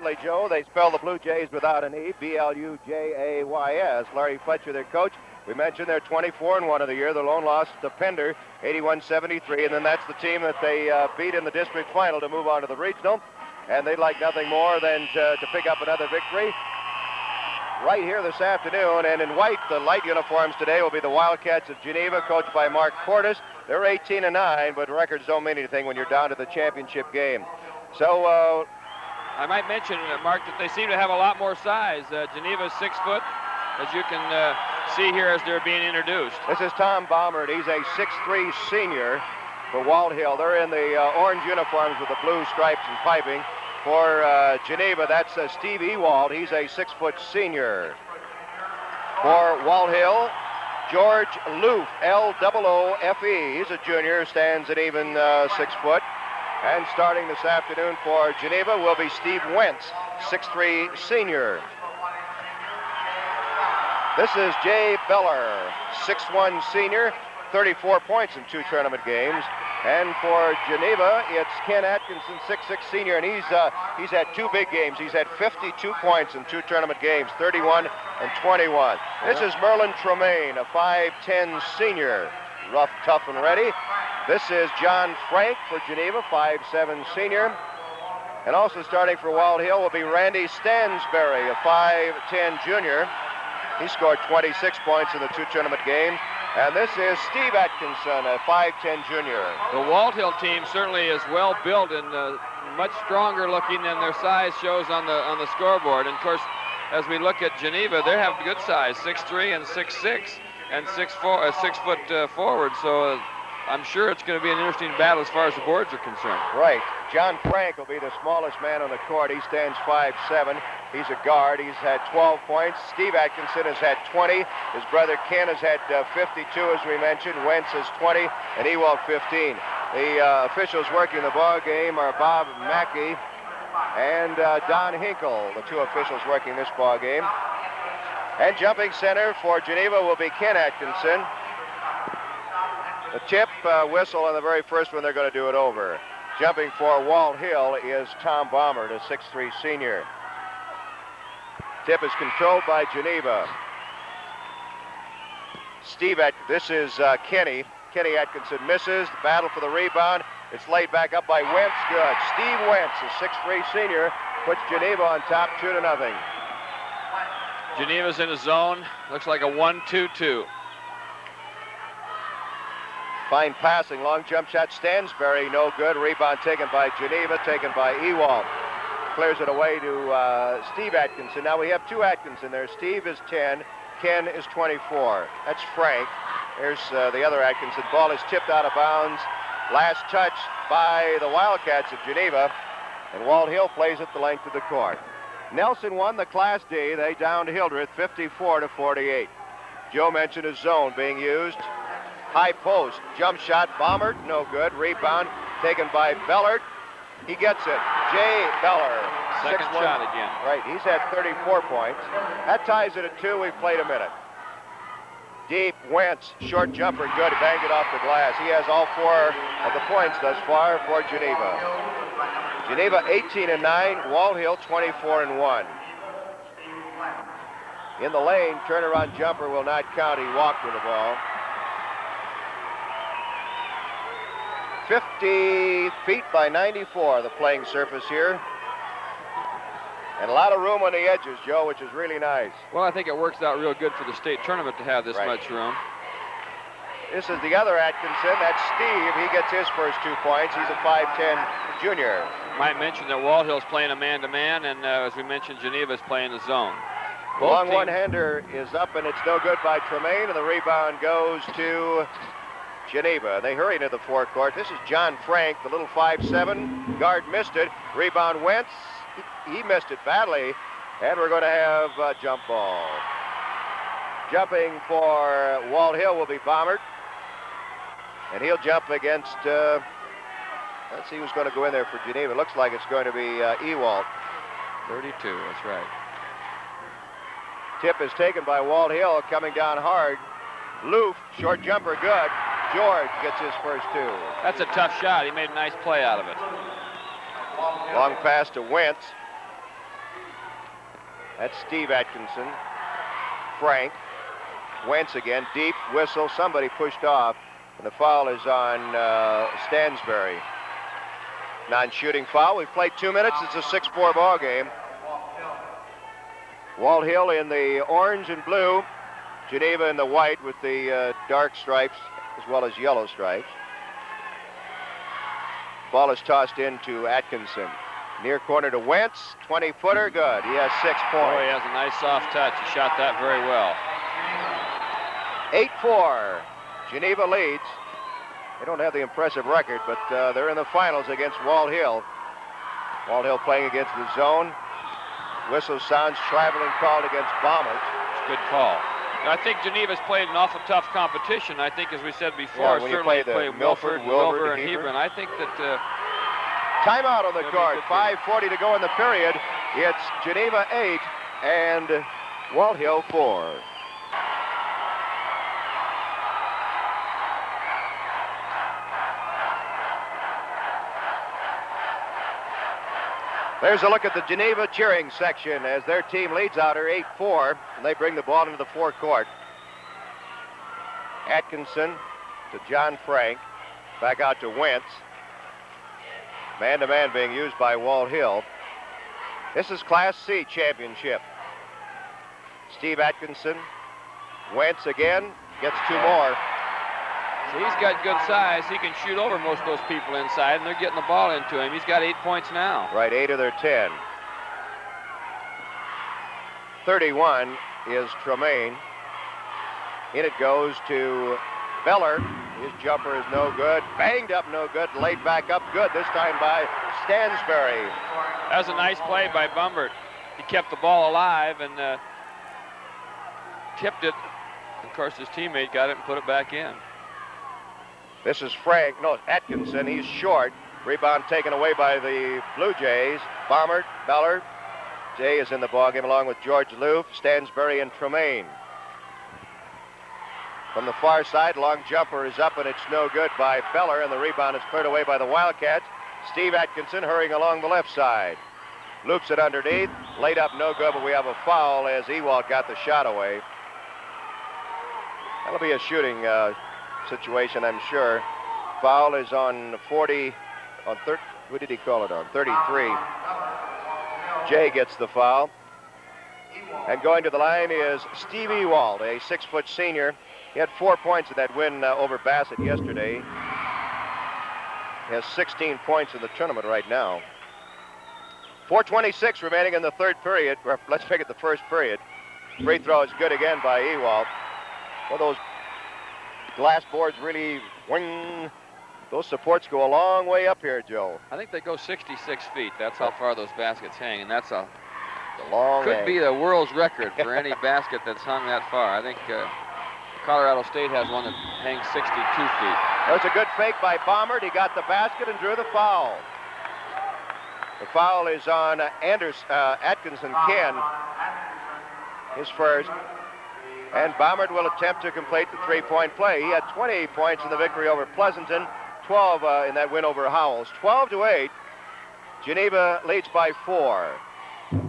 correctly, Joe. They spell the Blue Jays without an E, Blujays. Larry Fletcher, their coach. We mentioned they're 24-1 of the year. The lone loss to Pender, 81-73, and then that's the team that they beat in the district final to move on to the regional. And they'd like nothing more than to pick up another victory right here this afternoon. And in white, the light uniforms today will be the Wildcats of Geneva, coached by Mark Cordes. They're 18-9, but records don't mean anything when you're down to the championship game. So I might mention, Mark, that they seem to have a lot more size. Geneva's 6 foot, as you can see here as they're being introduced. This is Tom Baumert. He's a 6'3" senior for Walthill. They're in the orange uniforms with the blue stripes and piping. For Geneva, that's Steve Ewald. He's a 6 foot senior. For Walthill, George Loof, L-O-O-F-E. He's a junior, stands at even 6 foot. And starting this afternoon for Geneva will be Steve Wentz, 6'3" senior. This is Jay Beller, 6'1" senior, 34 points in 2 tournament games. And for Geneva, it's Ken Atkinson, 6'6" senior, and he's had 2 big games. He's had 52 points in 2 tournament games, 31 and 21. This is Merlin Tremaine, a 5'10" senior, rough, tough, and ready. This is John Frank for Geneva, 5'7" senior. And also starting for Walthill will be Randy Stansberry, a 5'10" junior. He scored 26 points in the 2 tournament games. And this is Steve Atkinson, a 5'10" junior. The Walthill team certainly is well built and much stronger looking than their size shows on the scoreboard. And of course, as we look at Geneva, they have good size, 6'3" and 6'6", and 6 foot forward. So I'm sure it's going to be an interesting battle as far as the boards are concerned. Right. John Frank will be the smallest man on the court. He stands 5'7". He's a guard. He's had 12 points. Steve Atkinson has had 20. His brother Ken has had 52, as we mentioned. Wentz has 20, and Ewald 15. The officials working the ball game are Bob Mackey and Don Hinkle, the 2 officials working this ball game. And jumping center for Geneva will be Ken Atkinson. The tip whistle on the very first one, they're going to do it over. Jumping for Walthill is Tom Baumert, a 6'3" senior. Tip is controlled by Geneva. This is Kenny. Kenny Atkinson misses. The battle for the rebound. It's laid back up by Wentz. Good. Steve Wentz, a 6'3" senior, puts Geneva on top 2-0. Geneva's in a zone. Looks like a 1-2-2. Fine passing, long jump shot. Stansberry, no good. Rebound taken by Geneva, taken by Ewald. Clears it away to Steve Atkinson. Now we have 2 Atkinson there. Steve is 10, Ken is 24. That's Frank. There's the other Atkinson. Ball is tipped out of bounds. Last touch by the Wildcats of Geneva, and Walthill plays it the length of the court. Nelson won the Class D. They downed Hildreth 54-48. Joe mentioned his zone being used. High post, jump shot, Baumert, no good. Rebound taken by Bellert. He gets it. Jay Beller. Second shot again. Right, he's had 34 points. That ties it at 2. We've played a minute. Deep, Wentz, short jumper, good. Banged it off the glass. He has all 4 of the points thus far for Geneva. Geneva 18-9, Walthill 24-1. In the lane, turnaround jumper will not count. He walked with the ball. 50 feet by 94, the playing surface here. And a lot of room on the edges, Joe, which is really nice. Well, I think it works out real good for the state tournament to have this much room. This is the other Atkinson. That's Steve. He gets his first 2 points. He's a 5'10" junior. Might mention that Walthill's playing a man-to-man, and as we mentioned, Geneva's playing the zone. Long one-hander is up, and it's no good by Tremaine, and the rebound goes to Geneva. They hurry into the forecourt. This is John Frank, the little 5'7". Guard missed it. Rebound Wentz. He missed it badly, and we're going to have a jump ball. Jumping for Walthill will be Baumert, and he'll jump against, let's see who's going to go in there for Geneva. Looks like it's going to be Ewald. 32, that's right. Tip is taken by Walthill, coming down hard. Loof, short jumper, good. George gets his first 2. That's a tough shot. He made a nice play out of it. Long pass to Wentz. That's Steve Atkinson. Frank. Wentz again. Deep whistle. Somebody pushed off. And the foul is on Stansbury. Non-shooting foul. We've played 2 minutes. It's a 6-4 ball game. Walthill in the orange and blue. Geneva in the white with the dark stripes as well as yellow stripes. Ball is tossed into Atkinson. Near corner to Wentz. 20-footer. Good. He has 6 points. Oh, he has a nice soft touch. He shot that very well. 8-4. Geneva leads. They don't have the impressive record, but they're in the finals against Walthill. Walthill playing against the zone. Whistle sounds, traveling called against Bombers. It's a good call. I think Geneva's played an awful tough competition. I think, as we said before, when certainly you play Milford, Wilbur, and Hebron. I think that... Timeout on the court. 5:40 to go in the period. It's Geneva 8 and Walthill 4. There's a look at the Geneva cheering section as their team leads out here 8-4, and they bring the ball into the forecourt. Atkinson to John Frank, back out to Wentz. Man-to-man being used by Walthill. This is Class C championship. Steve Atkinson, Wentz again, gets 2 more. So he's got good size. He can shoot over most of those people inside, and they're getting the ball into him. He's got 8 points now. Right, 8 of their 10. 31 is Tremaine. In it goes to Beller. His jumper is no good. Banged up, no good. Laid back up, good. This time by Stansbury. That was a nice play by Bumbert. He kept the ball alive and tipped it. Of course, his teammate got it and put it back in. This is Atkinson. He's short. Rebound taken away by the Blue Jays. Bombert, Beller. Jay is in the ballgame along with George Loof, Stansbury, and Tremaine. From the far side, long jumper is up, and it's no good by Beller, and the rebound is cleared away by the Wildcats. Steve Atkinson hurrying along the left side. Loops it underneath. Laid up, no good, but we have a foul as Ewald got the shot away. That'll be a shooting situation, I'm sure. Foul is on 40, on 30, who did he call it on? 33. Jay gets the foul. And going to the line is Steve Ewald, a 6-foot senior. He had 4 points in that win over Bassett yesterday. He has 16 points in the tournament right now. 4:26 remaining in the third period. Or let's make it the first period. Free throw is good again by Ewald. Well, those glass boards really wing. Those supports go a long way up here, Joe. I think they go 66 feet. That's how far those baskets hang, and that's a long could be the world's record for any basket that's hung that far. I think Colorado State has one that hangs 62 feet. There's a good fake by Bombert. He got the basket and drew the foul. The foul is on Atkinson Ken, his first. And Bombert will attempt to complete the 3-point play. He had 20 points in the victory over Pleasanton, 12 in that win over Howells. 12-8. Geneva leads by 4.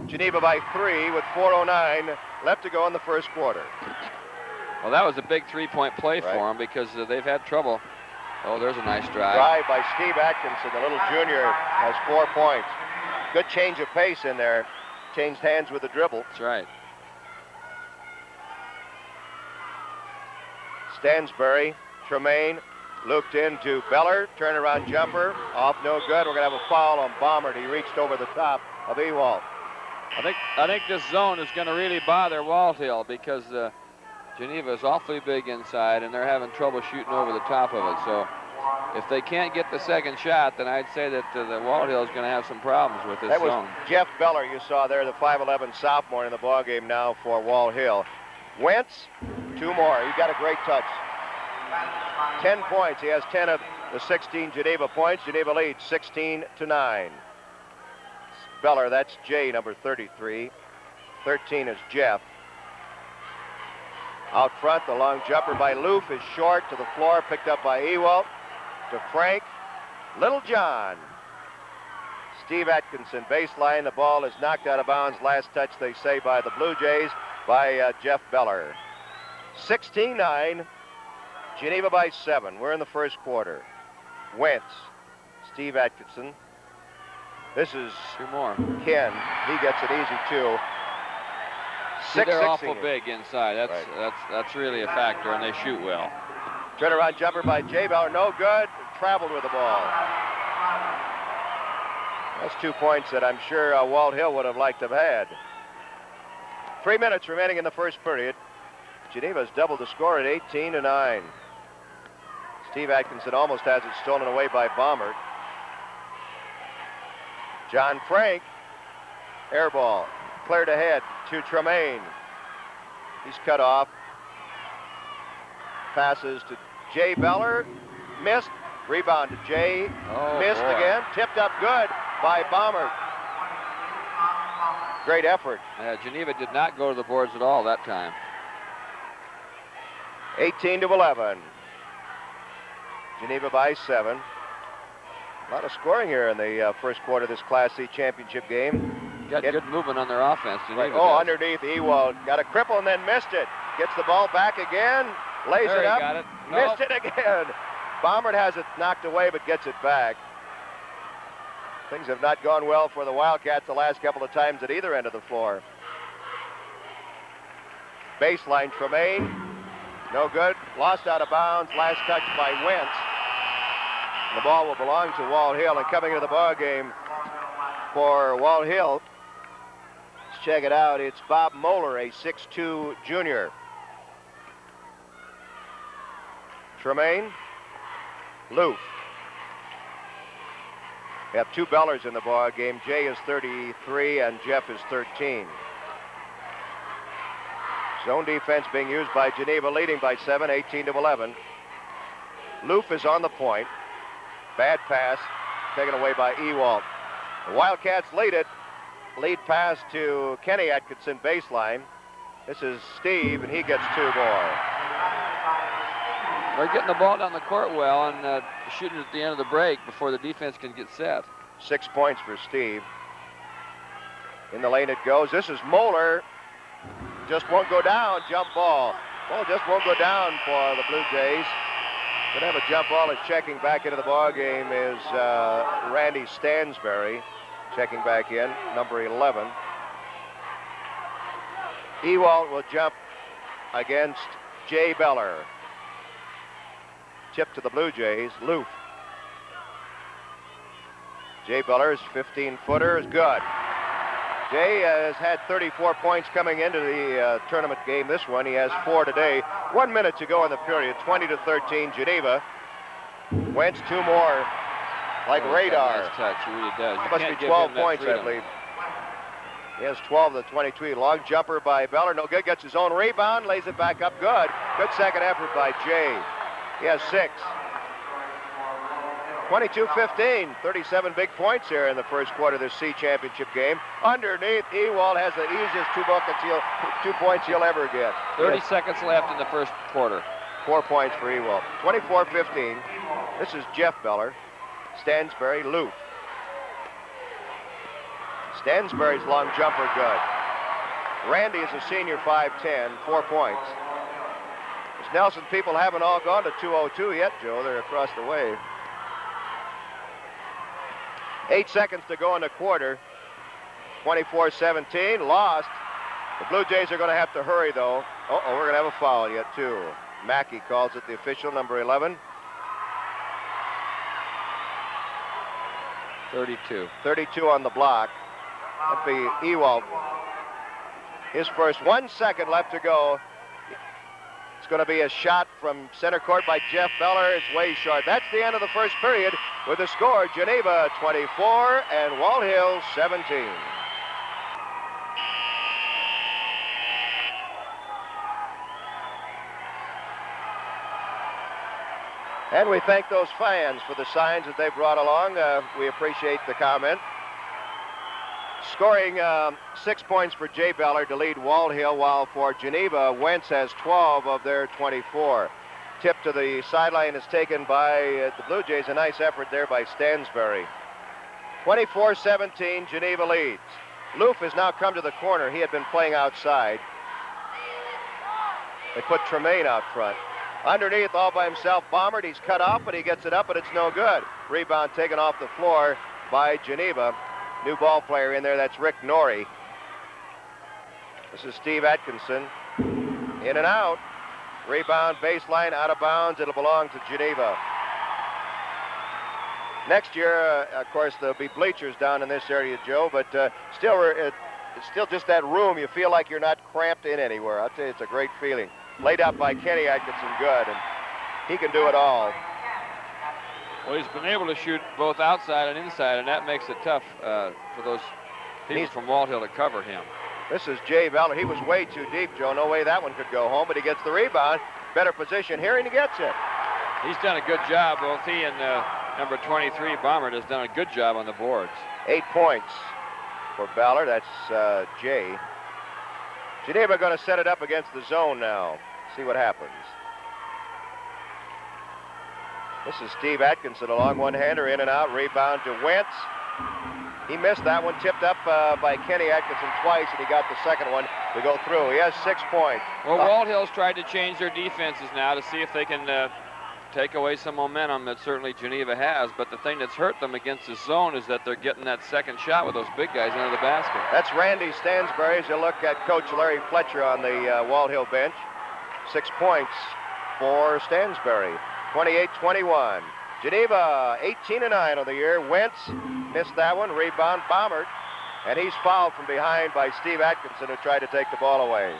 Geneva by 3 with 4:09 left to go in the first quarter. Well, that was a big 3-point play for them because they've had trouble. Oh, there's a nice drive. Drive by Steve Atkinson. The little junior has 4 points. Good change of pace in there. Changed hands with the dribble. That's right. Stansbury, Tremaine, looped into Beller, turnaround jumper, off no good. We're going to have a foul on Bombert. He reached over the top of Ewald. I think this zone is going to really bother Walthill because Geneva is awfully big inside, and they're having trouble shooting over the top of it. So if they can't get the second shot, then I'd say that the Walthill is going to have some problems with this zone. That was Jeff Beller you saw there, the 5'11 sophomore in the ballgame now for Walthill. Wentz, 2 more. He got a great touch. 10 points. He has 10 of the 16 Geneva points. Geneva leads 16-9. Beller, that's Jay, number 33. 13 is Jeff. Out front, the long jumper by Loof is short to the floor, picked up by Ewald. To Frank. Little John. Steve Atkinson, baseline. The ball is knocked out of bounds. Last touch, they say, by the Blue Jays, by Jeff Beller. 16-9, Geneva by 7. We're in the first quarter. Wentz, Steve Atkinson. This is 2 more. Ken. He gets it easy, too. They're awful big inside. That's really a factor, and they shoot well. Turnaround jumper by Jay Beller. No good. Traveled with the ball. That's 2 points that I'm sure Walthill would have liked to have had. 3 minutes remaining in the first period. Geneva's doubled the score at 18-9. Steve Atkinson almost has it stolen away by Baumert. John Frank, air ball, cleared ahead to Tremaine. He's cut off. Passes to Jay Beller, missed. Rebound to Jay, missed again. Tipped up good by Baumert. Great effort. Geneva did not go to the boards at all that time. 18-11. Geneva by 7. A lot of scoring here in the first quarter of this Class C championship game. Got good movement on their offense. Underneath Ewald. Got a cripple and then missed it. Gets the ball back again. Lays it up. Got it. Missed it again. Baumert has it knocked away but gets it back. Things have not gone well for the Wildcats the last couple of times at either end of the floor. Baseline Tremaine. No good. Lost out of bounds. Last touch by Wentz. The ball will belong to Walthill, and coming into the ball game for Walthill, let's check it out. It's Bob Moeller, a 6'2 junior. Tremaine, Loof. We have 2 Bellers in the ball game. Jay is 33 and Jeff is 13. Zone defense being used by Geneva, leading by 7, 18-11. Loof is on the point. Bad pass, taken away by Ewald. The Wildcats lead it. Lead pass to Kenny Atkinson, baseline. This is Steve, and he gets 2 more. They're getting the ball down the court well and shooting at the end of the break before the defense can get set. 6 points for Steve. In the lane it goes. This is Moeller. Just won't go down. Jump ball. Well, just won't go down for the Blue Jays. Going to have a jump ball. Is checking back into the ball game is Randy Stansberry. Checking back in, number 11. Ewald will jump against Jay Beller. Tip to the Blue Jays. Loof. Jay Beller's 15-footer is good. Jay has had 34 points coming into the tournament game. This one, he has 4 today. 1 minute to go in the period. 20-13, Geneva. Wentz 2 more, like radar. Nice touch, he really does. It must be 12 points, I believe. He has 12 of the 22. Long jumper by Beller, no good. Gets his own rebound, lays it back up, good. Good second effort by Jay. He has 6. 22-15, 37 big points here in the first quarter of this C championship game. Underneath, Ewald has the easiest 2 points he'll ever get. 30 seconds left in the first quarter. 4 points for Ewald. 24-15. This is Jeff Beller. Stansberry, Loof. Stansberry's long jumper, good. Randy is a senior, 5'10", 4 points. This Nelson people haven't all gone to 202 yet, Joe. They're across the way. 8 seconds to go in the quarter. 24-17, lost. The Blue Jays are going to have to hurry, though. We're going to have a foul yet, too. Mackey calls it, the official, number 11. 32. 32 on the block. That'd be Ewald. His first. 1 second left to go. It's going to be a shot from center court by Jeff Beller. It's way short. That's the end of the first period with the score, Geneva 24 and Walthill 17. And we thank those fans for the signs that they brought along. We appreciate the comment. Scoring 6 points for Jay Beller to lead Walthill, while for Geneva, Wentz has 12 of their 24. Tip to the sideline is taken by the Blue Jays. A nice effort there by Stansberry. 24-17, Geneva leads. Loof has now come to the corner. He had been playing outside. They put Tremaine out front. Underneath, all by himself, Bombard. He's cut off, but he gets it up, but it's no good. Rebound taken off the floor by Geneva. New ball player in there, that's Rick Norrie. This is Steve Atkinson. In and out. Rebound, baseline, out of bounds. It'll belong to Geneva. Next year, of course, there'll be bleachers down in this area, Joe, but still, it's still just that room. You feel like you're not cramped in anywhere. I'll tell you, it's a great feeling. Laid out by Kenny Atkinson, good, and he can do it all. Well, he's been able to shoot both outside and inside, and that makes it tough for those people from Walthill to cover him. This is Jay Beller. He was way too deep, Joe. No way that one could go home, but he gets the rebound. Better position here, and he gets it. He's done a good job. Both he and number 23, Bombard, has done a good job on the boards. 8 points for Ballard. That's Jay. Geneva going to set it up against the zone now. See what happens. This is Steve Atkinson, a long one-hander, in and out. Rebound to Wentz. He missed that one, tipped up by Kenny Atkinson twice, and he got the second one to go through. He has 6 points. Well, Walthill's tried to change their defenses now to see if they can take away some momentum that certainly Geneva has, but the thing that's hurt them against the zone is that they're getting that second shot with those big guys into the basket. That's Randy Stansbury as you look at Coach Larry Fletcher on the Walthill bench. 6 points for Stansbury. 28-21. Geneva 18-9 on the year. Wentz missed that one. Rebound, Bombard. And he's fouled from behind by Steve Atkinson, who tried to take the ball away.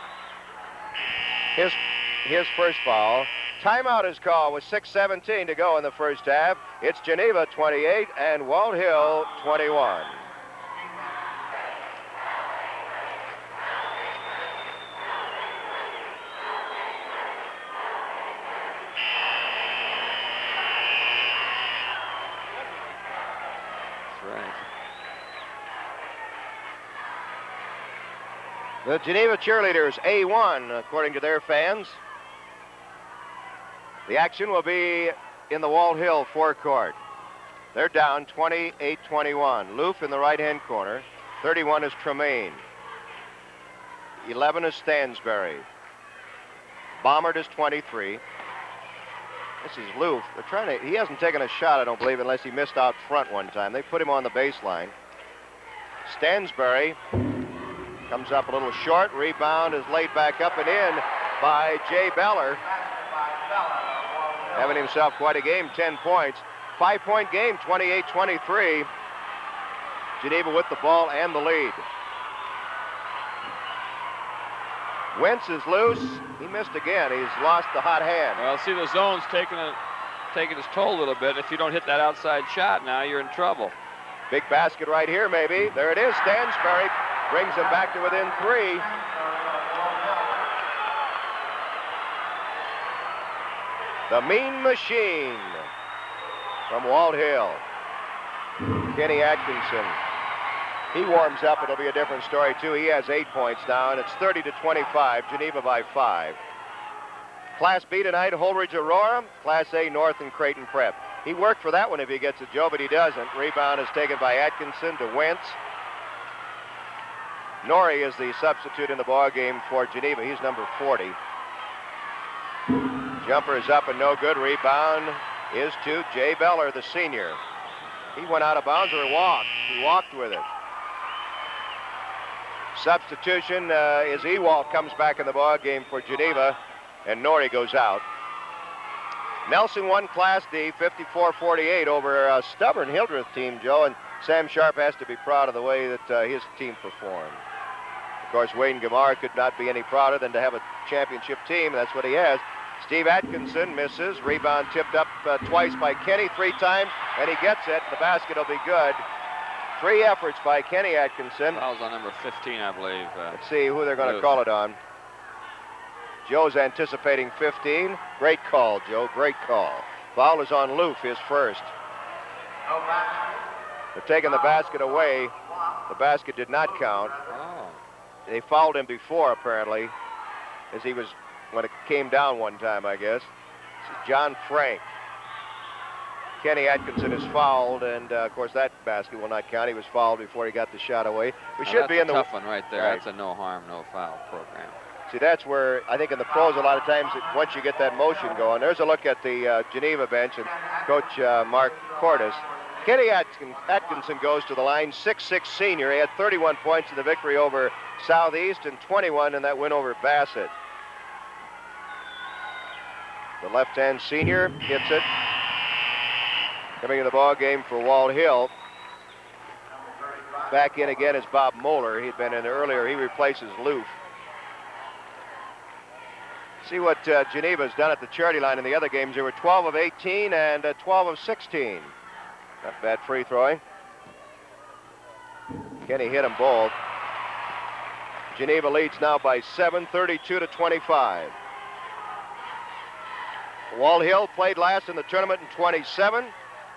His first foul. Timeout is called with 6:17 to go in the first half. It's Geneva 28 and Walthill 21. The Geneva cheerleaders, A1, according to their fans. The action will be in the Walthill forecourt. They're down 28-21. Loof in the right-hand corner. 31 is Tremaine. 11 is Stansbury. Bombard is 23. This is Loof. They're trying to. He hasn't taken a shot, I don't believe, unless he missed out front one time. They put him on the baseline. Stansbury comes up a little short. Rebound is laid back up and in by Jay Beller. Having himself quite a game, 10 points. 5-point game, 28-23. Geneva with the ball and the lead. Wentz is loose. He missed again. He's lost the hot hand. Well, see, the zone's taking its toll a little bit. If you don't hit that outside shot now, you're in trouble. Big basket right here, maybe. There it is. Stansbury brings him back to within 3. The Mean Machine from Walthill. Kenny Atkinson. He warms up. It'll be a different story, too. He has 8 points now, and it's 30-25. Geneva by 5. Class B tonight, Holdridge Aurora. Class A, North and Creighton Prep. He worked for that one if he gets it, Joe, but he doesn't. Rebound is taken by Atkinson to Wentz. Norrie is the substitute in the ball game for Geneva. He's number 40. Jumper is up and no good. Rebound is to Jay Beller, the senior. He went out of bounds or walked. He walked with it. Substitution is Ewald comes back in the ball game for Geneva, and Norrie goes out. Nelson won Class D 54-48 over a stubborn Hildreth team, Joe, and Sam Sharp has to be proud of the way that his team performed. Of course, Wayne Gamar could not be any prouder than to have a championship team. That's what he has. Steve Atkinson misses. Rebound tipped up twice by Kenny, 3 times, and he gets it. The basket will be good. 3 efforts by Kenny Atkinson. Foul's on number 15, I believe. Let's see who they're going to call it on. Joe's anticipating 15. Great call, Joe. Great call. Foul is on Loof, his first. They're taking the basket away. The basket did not count. Oh. They fouled him before, apparently, as he was, when it came down one time, I guess. This is John Frank. Kenny Atkinson is fouled, and of course that basket will not count. He was fouled before he got the shot away. We should be in the tough one right there. Right. That's a no harm, no foul program. See, that's where I think in the pros a lot of times once you get that motion going. There's a look at the Geneva bench and Coach Mark Cordes. Kenny Atkinson goes to the line, 6'6" senior. He had 31 points in the victory over Southeast and 21 in that win over Bassett. The left-hand senior hits it. Coming in the ball game for Walthill. Back in again is Bob Moeller. He'd been in earlier. He replaces Loof. See what Geneva's done at the charity line in the other games. They were 12 of 18 and 12 of 16. Not bad free throwing. Kenny hit them both. Geneva leads now by 7, 32-25. Walthill played last in the tournament in 27.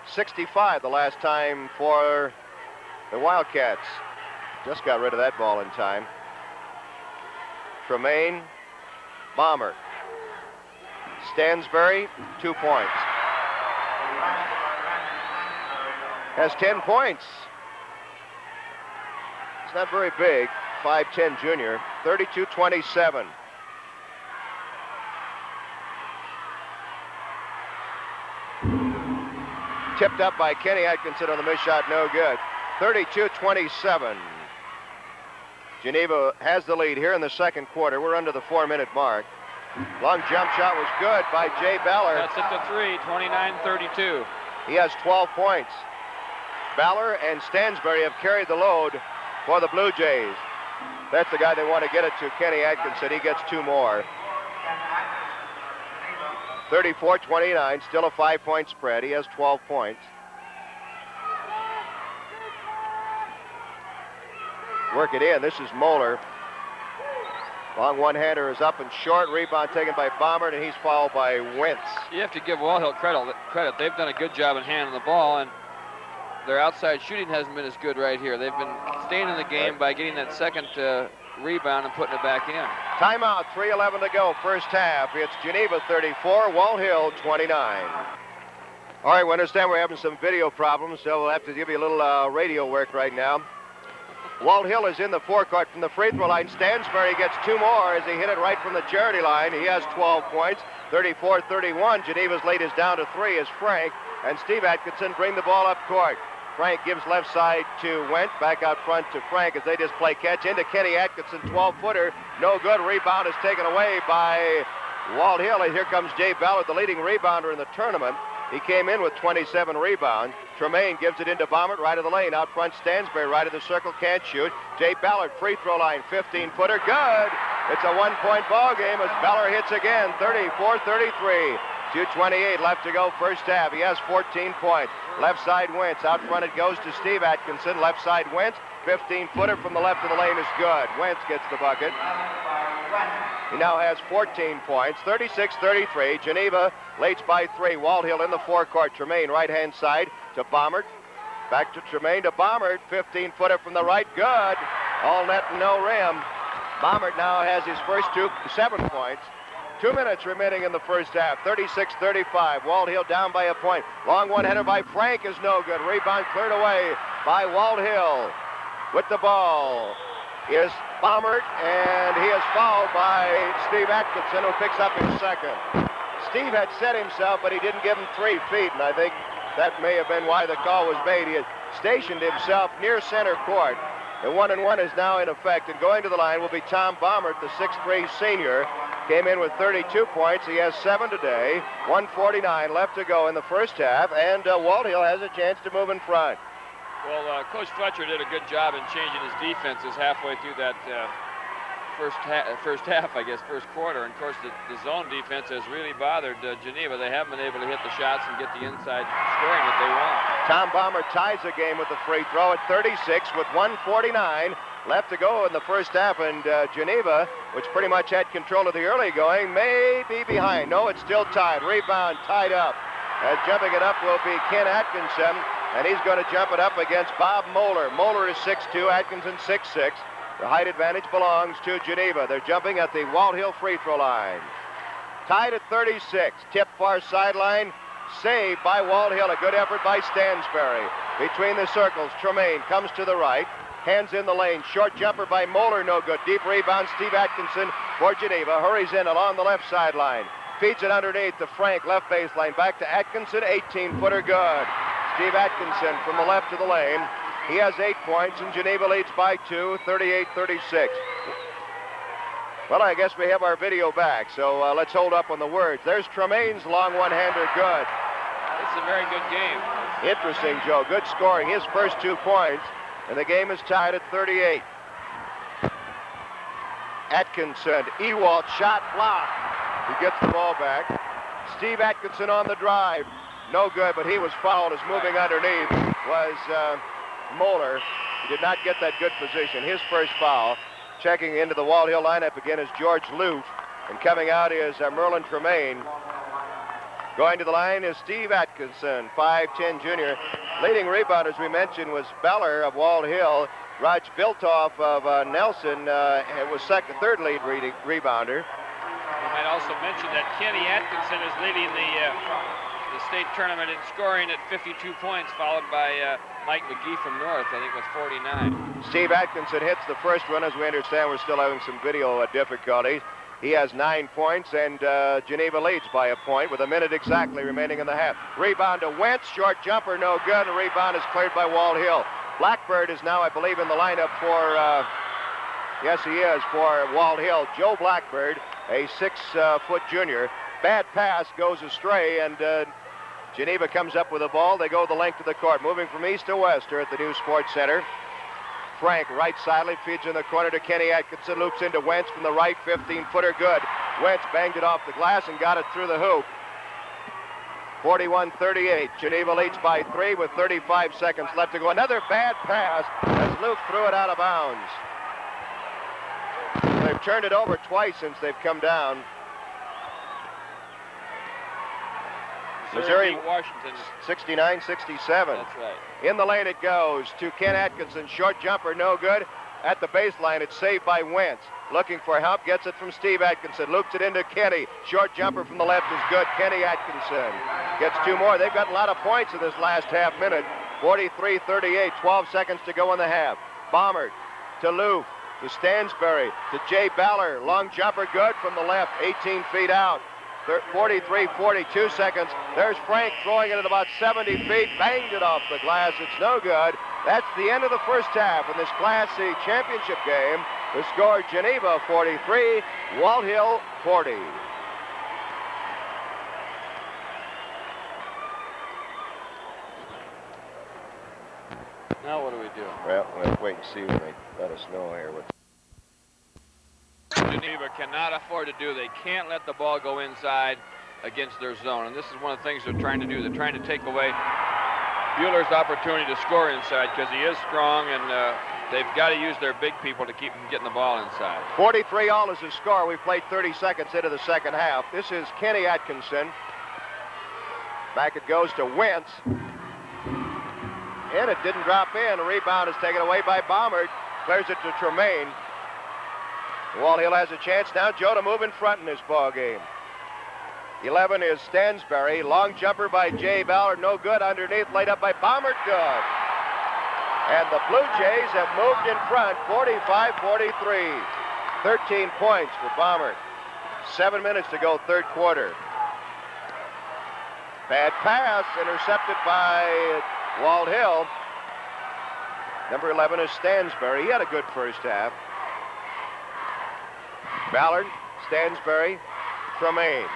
65 the last time for the Wildcats. Just got rid of that ball in time. Tremaine, Bomber. Stansbury, 2 points. Has 10 points. It's not very big. 5'10" junior. 32-27. Tipped up by Kenny Atkinson on the missed shot, no good. 32-27. Geneva has the lead here in the second quarter. We're under the 4-minute mark. Long jump shot was good by Jay Baller. That's it to 3, 29-32. He has 12 points. Baller and Stansbury have carried the load for the Blue Jays. That's the guy they want to get it to, Kenny Atkinson. He gets 2 more. 34-29, still a 5-point spread. He has 12 points. Work it in. This is Moeller. Long one-hander is up and short. Rebound taken by Bombert, and he's fouled by Wentz. You have to give Walthill credit. They've done a good job in handling the ball, and their outside shooting hasn't been as good right here. They've been staying in the game by getting that second rebound and putting it back in. Timeout, 3:11 to go, first half. It's Geneva 34, Walthill 29. All right, we understand we're having some video problems, so we'll have to give you a little radio work right now. Walthill is in the forecourt from the free throw line. Stansbury gets 2 more as he hit it right from the charity line. He has 12 points, 34-31. Geneva's lead is down to 3 as Frank and Steve Atkinson bring the ball up court. Frank gives left side to Went, back out front to Frank as they just play catch into Kenny Atkinson, 12-footer. No good. Rebound is taken away by Walthill. And here comes Jay Ballard, the leading rebounder in the tournament. He came in with 27 rebounds. Tremaine gives it into Bombert, right of the lane. Out front, Stansbury, right of the circle, can't shoot. Jay Ballard, free throw line, 15-footer, good. It's a 1-point ball game as Ballard hits again, 34-33. 2:28 left to go first half. He has 14 points. Left side Wentz. Out front it goes to Steve Atkinson. Left side Wentz. 15-footer from the left of the lane is good. Wentz gets the bucket. He now has 14 points. 36-33. Geneva leads by 3. Walthill in the forecourt. Tremaine right-hand side to Bombert. Back to Tremaine to Bombert. 15-footer from the right. Good. All net and no rim. Bombert now has his first 7 points. 2 minutes remaining in the first half. 36-35. Walthill down by a point. Long one-hander by Frank is no good. Rebound cleared away by Walthill. With the ball is Bombert, and he is fouled by Steve Atkinson, who picks up his second. Steve had set himself, but he didn't give him 3 feet, and I think that may have been why the call was made. He had stationed himself near center court. The 1-and-1 is now in effect, and going to the line will be Tom Bombert, the 6'3" senior. Came in with 32 points. He has 7 today. 1:49 left to go in the first half, and Walthill has a chance to move in front. Well, Coach Fletcher did a good job in changing his defenses halfway through that first half, I guess, first quarter. And, of course, the zone defense has really bothered Geneva. They haven't been able to hit the shots and get the inside scoring that they want. Tom Bombert ties the game with the free throw at 36 with 1:49 left to go in the first half, and Geneva, which pretty much had control of the early going, may be behind. No, it's still tied. Rebound tied up. As jumping it up will be Ken Atkinson, and he's going to jump it up against Bob Moeller. Moeller is 6'2", Atkinson 6'6". The height advantage belongs to Geneva. They're jumping at the Walthill free throw line. Tied at 36. Tip far sideline. Saved by Walthill. A good effort by Stansbury. Between the circles, Tremaine comes to the right. Hands in the lane. Short jumper by Moeller, no good. Deep rebound, Steve Atkinson for Geneva. Hurries in along the left sideline. Feeds it underneath to Frank, left baseline. Back to Atkinson, 18-footer good. Steve Atkinson from the left to the lane. He has 8 points, and Geneva leads by 2, 38-36. Well, I guess we have our video back, so let's hold up on the words. There's Tremaine's long one-hander good. It's a very good game. Interesting, Joe. Good scoring. His first 2 points, and the game is tied at 38. Atkinson, Ewald, shot blocked. He gets the ball back. Steve Atkinson on the drive. No good, but he was fouled as moving underneath was Moeller. He did not get that good position. His first foul. Checking into the Walthill lineup again is George Loof. And coming out is Merlin Tremaine. Going to the line is Steve Atkinson, 5'10 junior. Leading rebounder, as we mentioned, was Beller of Walthill. Raj Biltoff of Nelson was third lead rebounder. We might also mention that Kenny Atkinson is leading the state tournament in scoring at 52 points, followed by Mike McGee from North, I think with 49. Steve Atkinson hits the first one. As we understand, we're still having some video difficulties. He has 9 points, and Geneva leads by a point with a minute exactly remaining in the half. Rebound to Wentz, short jumper, no good. The rebound is cleared by Walthill. Blackbird is now, I believe, in the lineup for, yes, he is, for Walthill. Joe Blackbird, a 6-foot junior. Bad pass goes astray, and Geneva comes up with the ball. They go the length of the court, moving from east to west here at the new Sports Center. Frank, right sideline, feeds in the corner to Kenny Atkinson, loops into Wentz from the right, 15-footer good. Wentz banged it off the glass and got it through the hoop. 41-38. Geneva leads by 3 with 35 seconds left to go. Another bad pass as Luke threw it out of bounds. They've turned it over twice since they've come down. Missouri, Washington. 69-67. That's right. In the lane it goes to Ken Atkinson. Short jumper, no good. At the baseline, it's saved by Wentz. Looking for help, gets it from Steve Atkinson. Loops it into Kenny. Short jumper from the left is good. Kenny Atkinson gets 2 more. They've got a lot of points in this last half minute. 43-38, 12 seconds to go in the half. Baumert to Loof, to Stansbury, to Jay Baller. Long jumper, good from the left, 18 feet out. 43-42 seconds. There's Frank throwing it at about 70 feet. Banged it off the glass. It's no good. That's the end of the first half in this Class C championship game. The score, Geneva 43, Walthill 40. Now what do we do? Well, we'll wait and see when they let us know here. Geneva cannot afford to do. They can't let the ball go inside against their zone. And this is one of the things they're trying to do. They're trying to take away Bueller's opportunity to score inside because he is strong, and they've got to use their big people to keep him getting the ball inside. 43 all is the score. We've played 30 seconds into the second half. This is Kenny Atkinson. Back it goes to Wentz. And it didn't drop in. The rebound is taken away by Baumert. Clears it to Tremaine. Walthill has a chance now, Joe, to move in front in this ball game. 11 is Stansbury. Long jumper by Jay Ballard. No good. Underneath, laid up by Baumert. Good. And the Blue Jays have moved in front, 45-43. 13 points for Baumert. 7 minutes to go, third quarter. Bad pass, intercepted by Walthill. Number 11 is Stansbury. He had a good first half. Ballard, Stansbury, Tremaine.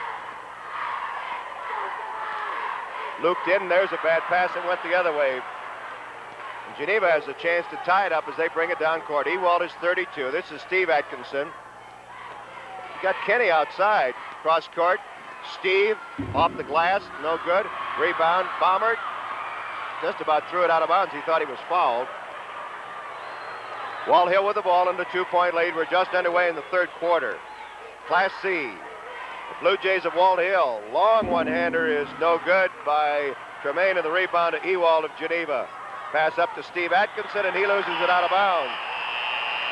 Looped in, there's a bad pass that went the other way. And Geneva has a chance to tie it up as they bring it down court. Ewald is 32. This is Steve Atkinson. You got Kenny outside. Cross court. Steve off the glass. No good. Rebound. Baumert just about threw it out of bounds. He thought he was fouled. Walthill with the ball in the 2-point lead. We're just underway in the third quarter. Class C. The Blue Jays of Walthill. Long one-hander is no good by Tremaine, and the rebound to Ewald of Geneva. Pass up to Steve Atkinson, and he loses it out of bounds.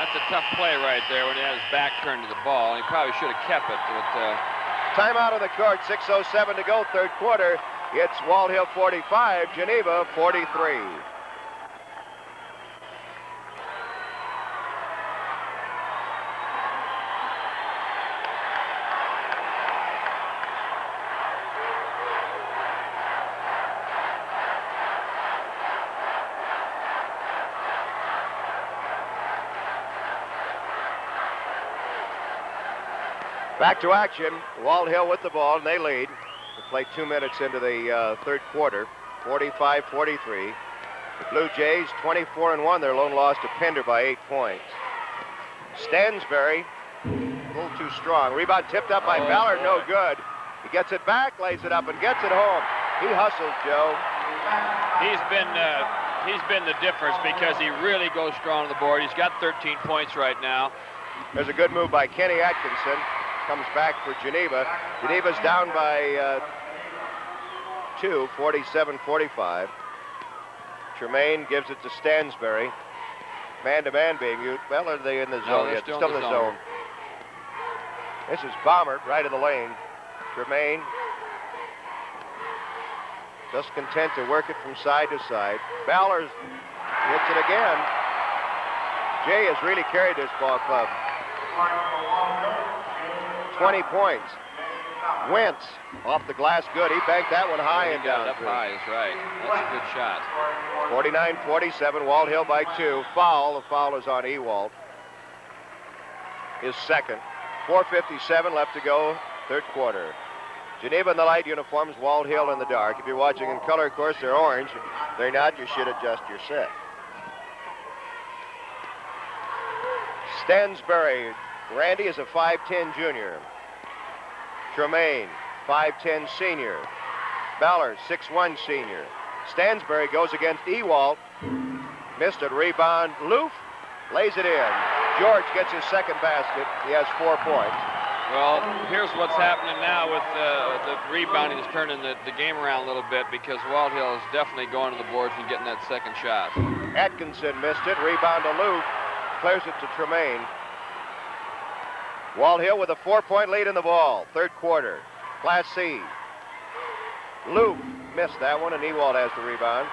That's a tough play right there when he had his back turned to the ball. He probably should have kept it. But, timeout on the court, 6:07 to go, third quarter. It's Walthill 45, Geneva 43. Back to action. Walthill with the ball, and they lead. We play 2 minutes into the third quarter, 45-43. The Blue Jays, 24-1. Their lone loss to Pender by 8 points. Stansbury, a little too strong. Rebound tipped up by Ballard, no good. He gets it back, lays it up, and gets it home. He hustled, Joe. He's been the difference because he really goes strong on the board. He's got 13 points right now. There's a good move by Kenny Atkinson. Comes back for Geneva. Geneva's down by 2, 47-45. Tremaine gives it to Stansbury. Man-to-man being used. Well, are they in the zone yet? Still in the zone. This is Baumert, right of the lane. Tremaine just content to work it from side to side. Ballard hits it again. Jay has really carried this ball club. 20 points. Wentz off the glass, good. He banked that one high and down. Up high is right. That's a good shot. 49-47, Walthill by 2. Foul. The foul is on Ewald. His second. 4:57 left to go, third quarter. Geneva in the light uniforms, Walthill in the dark. If you're watching in color, of course, they're orange. If they're not, you should adjust your set. Stansbury. Randy is a 5'10 junior. Tremaine, 5'10 senior. Ballard, 6'1 senior. Stansbury goes against Ewald. Missed it. Rebound. Loof lays it in. George gets his second basket. He has 4 points. Well, here's what's happening now with the rebounding is turning the game around a little bit because Walthill is definitely going to the boards and getting that second shot. Atkinson missed it. Rebound to Loof. Clears it to Tremaine. Walthill with a 4-point lead in the ball. Third quarter. Class C. Loof missed that one, and Ewald has the rebound.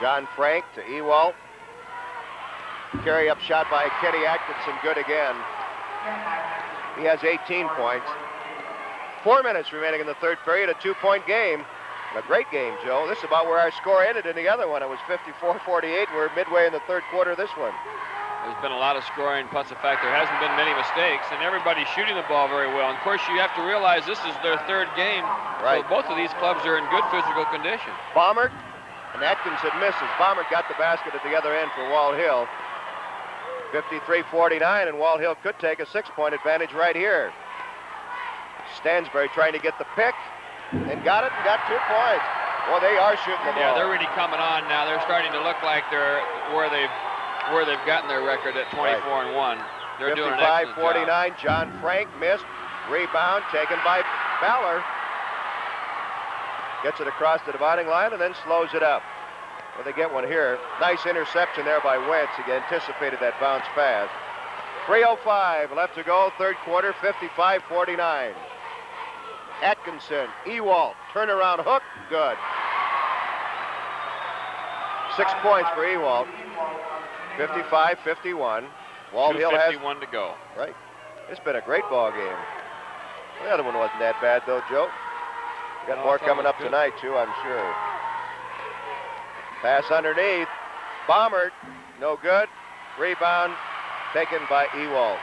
John Frank to Ewald. Carry up shot by Kenny Atkinson, good again. He has 18 points. 4 minutes remaining in the third period, a 2-point game. A great game, Joe. This is about where our score ended in the other one. It was 54-48. We're midway in the third quarter of this one. There's been a lot of scoring, plus the fact there hasn't been many mistakes, and everybody's shooting the ball very well. And of course, you have to realize this is their third game. Right. So both of these clubs are in good physical condition. Baumert and Atkinson misses. Baumert got the basket at the other end for Walthill. 53-49, and Walthill could take a 6-point advantage right here. Stansbury trying to get the pick. And got it and got 2 points. Well, they are shooting the ball. Yeah, they're really coming on now. They're starting to look like they're where they've gotten their record at 24-1. They're doing an excellent 55-49. job. John Frank missed. Rebound taken by Ballard. Gets it across the dividing line and then slows it up. Well, they get one here. Nice interception there by Wentz. He anticipated that bounce pass. 3:05 left to go. Third quarter. 55-49. Atkinson, Ewald, turnaround hook, good. 6 points for Ewald. 55-51. Walthill has 2:51 to go. Right. It's been a great ball game. The other one wasn't that bad though, Joe. We got more coming up tonight too, I'm sure. Pass underneath. Baumert, no good. Rebound taken by Ewald.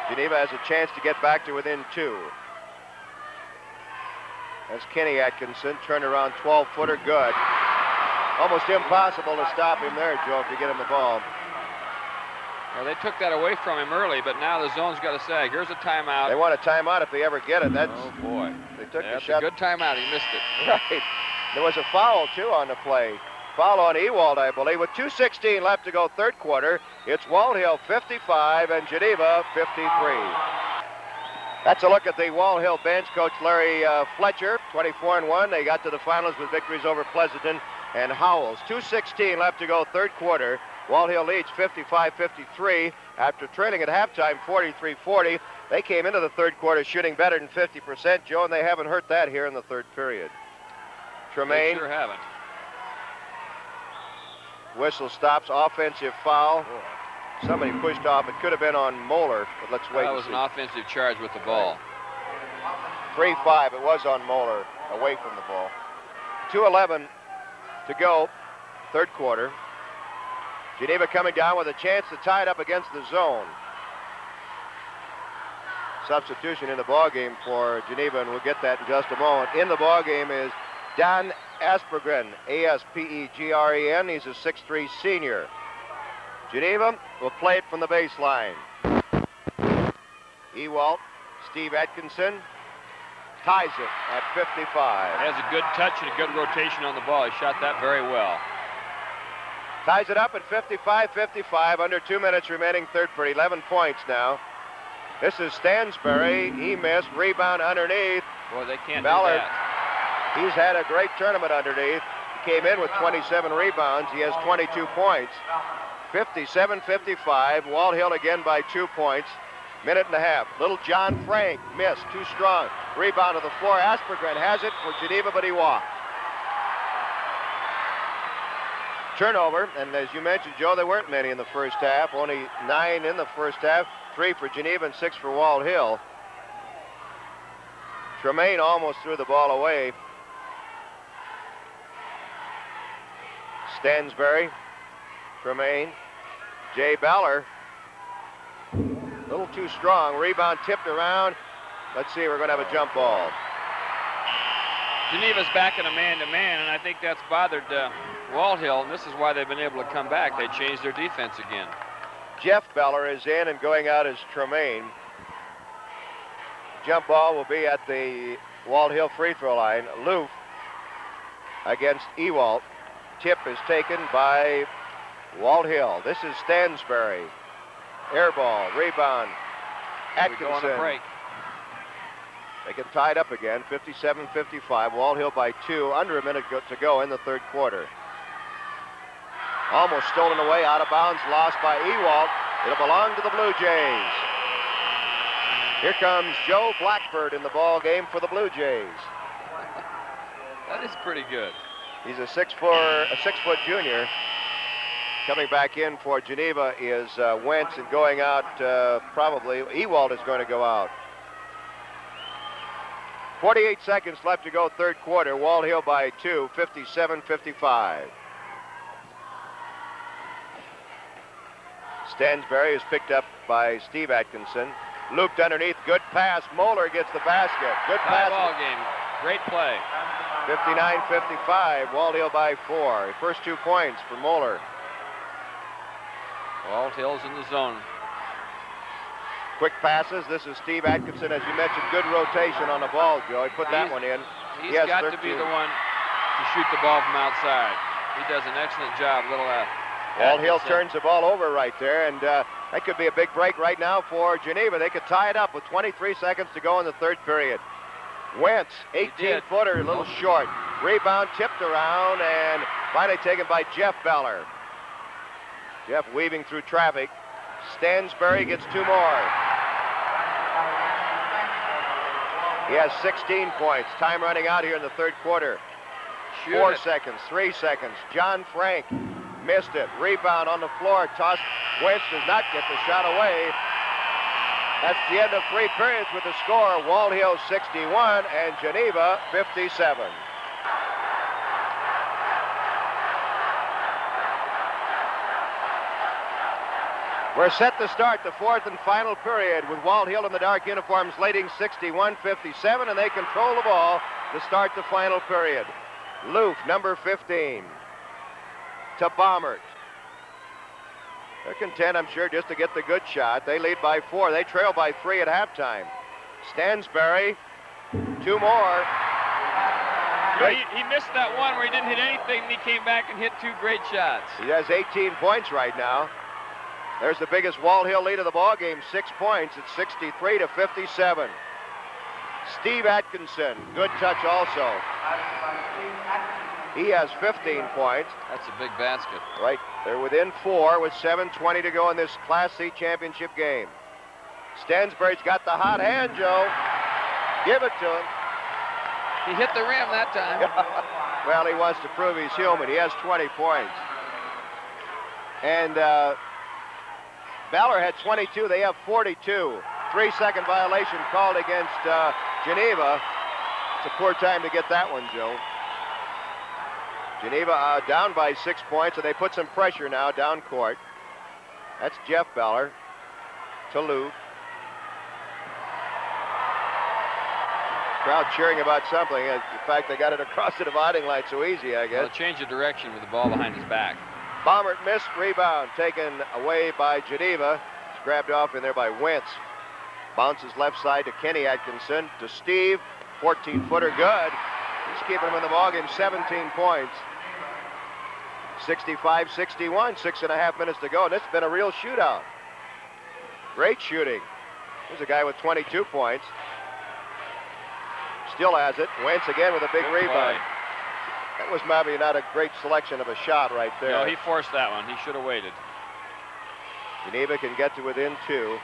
Geneva has a chance to get back to within 2. That's Kenny Atkinson. Turnaround 12-footer, good. Almost impossible to stop him there, Joe, if you get him the ball. Well, they took that away from him early, but now the zone's got to sag. Here's a timeout. They want a timeout if they ever get it. That's, oh, boy. They took the That's shot. a good timeout. He missed it. Right. There was a foul, too, on the play. Foul on Ewald, I believe. With 2:16 left to go, third quarter, it's Walthill 55 and Geneva 53. That's a look at the Walthill bench. Coach Larry Fletcher, 24-1. They got to the finals with victories over Pleasanton and Howells. 2:16 left to go, third quarter. Walthill leads 55-53 after trailing at halftime 43-40. They came into the third quarter shooting better than 50%, Joe, and they haven't hurt that here in the third period. Tremaine. They sure haven't. Whistle stops, offensive foul. Somebody pushed off. It could have been on Moeller, but let's wait That was an offensive charge with the ball. 3-5. It was on Moeller, away from the ball. 2:11 to go, third quarter. Geneva coming down with a chance to tie it up against the zone. Substitution in the ballgame for Geneva, and we'll get that in just a moment. In the ballgame is Dan Aspegren, A-S-P-E-G-R-E-N. He's a 6'3" senior. Geneva will play it from the baseline. Ewald, Steve Atkinson ties it at 55. Has a good touch and a good rotation on the ball. He shot that very well. Ties it up at 55-55, under 2 minutes remaining third period. 11 points now. This is Stansbury. He missed. Rebound underneath. Boy, they can't Ballard. do that. He's had a great tournament underneath. He came in with 27 rebounds. He has 22 points. 57-55. Walthill again by 2 points. Minute and a half. Little John Frank missed. Too strong. Rebound to the floor. Aspegren has it for Geneva, but he walked. Turnover, and as you mentioned, Joe, there weren't many in the first half. Only 9 in the first half. 3 for Geneva and 6 for Walthill. Tremaine almost threw the ball away. Stansbury, Tremaine, Jay Baller. A little too strong. Rebound tipped around. Let's see, we're going to have a jump ball. Geneva's back in a man-to-man, and I think that's bothered Walthill, and this is why they've been able to come back. They changed their defense again. Jeff Beller is in, and going out is Tremaine. Jump ball will be at the Walthill free throw line. Loof against Ewald. Tip is taken by Walthill. This is Stansbury. Air ball, rebound. Atkinson. We go on a break. They can tie it up again, 57-55. Walthill by 2, under a minute to go in the third quarter. Almost stolen away, out of bounds, lost by Ewald. It'll belong to the Blue Jays. Here comes Joe Blackbird in the ball game for the Blue Jays. That is pretty good. He's a 6-foot junior. Coming back in for Geneva is Wentz, and going out probably Ewald is going to go out. 48 seconds left to go, third quarter. Walthill by 2, 57-55. Stansbury is picked up by Steve Atkinson. Looped underneath, good pass. Moeller gets the basket. Good pass. Ball game. Great play. 59-55. Walthill by 4. First 2 points for Moeller. Walthill's in the zone. Quick passes. This is Steve Atkinson. As you mentioned, good rotation on the ball, Joe. He put that one in. He's got to be the one to shoot the ball from outside. He does an excellent job. Walthill turns the ball over right there, and that could be a big break right now for Geneva. They could tie it up with 23 seconds to go in the third period. Wentz, 18-footer, a little short. Rebound tipped around and finally taken by Jeff Beller. Jeff weaving through traffic. Stansbury gets 2 more. He has 16 points. Time running out here in the third quarter. 4 seconds, 3 seconds. John Frank missed it. Rebound on the floor. Tossed. Wentz does not get the shot away. That's the end of 3 periods with the score. Walthill 61 and Geneva 57. We're set to start the fourth and final period with Walthill in the dark uniforms leading 61-57, and they control the ball to start the final period. Loof, number 15, to Baumert. They're content, I'm sure, just to get the good shot. They lead by 4. They trail by 3 at halftime. Stansbury, 2 more. He missed that one where he didn't hit anything, and he came back and hit 2 great shots. He has 18 points right now. There's the biggest Walthill lead of the ball game, 6 points. It's 63-57. Steve Atkinson, good touch also. He has 15 points. That's a big basket. Right. They're within 4 with 7:20 to go in this Class C championship game. Stansbury's got the hot hand, Joe. Give it to him. He hit the rim that time. Well, he wants to prove he's human. He has 20 points. And Valor had 22. They have 42. 3-second violation called against Geneva. It's a poor time to get that one, Joe. Geneva down by 6 points, and they put some pressure now down court. That's Jeff Beller to Lou. Crowd cheering about something. In fact, they got it across the dividing line so easy, I guess. Well, change of direction with the ball behind his back. Baumert missed, rebound taken away by Geneva. It's grabbed off in there by Wentz. Bounces left side to Kenny Atkinson, to Steve. 14-footer, good. He's keeping him in the ballgame, 17 points. 65-61, 6.5 minutes to go, and it's been a real shootout. Great shooting. Here's a guy with 22 points. Still has it. Wentz again with a big rebound. That was maybe not a great selection of a shot right there. No, he forced that one. He should have waited. Geneva can get to within 2.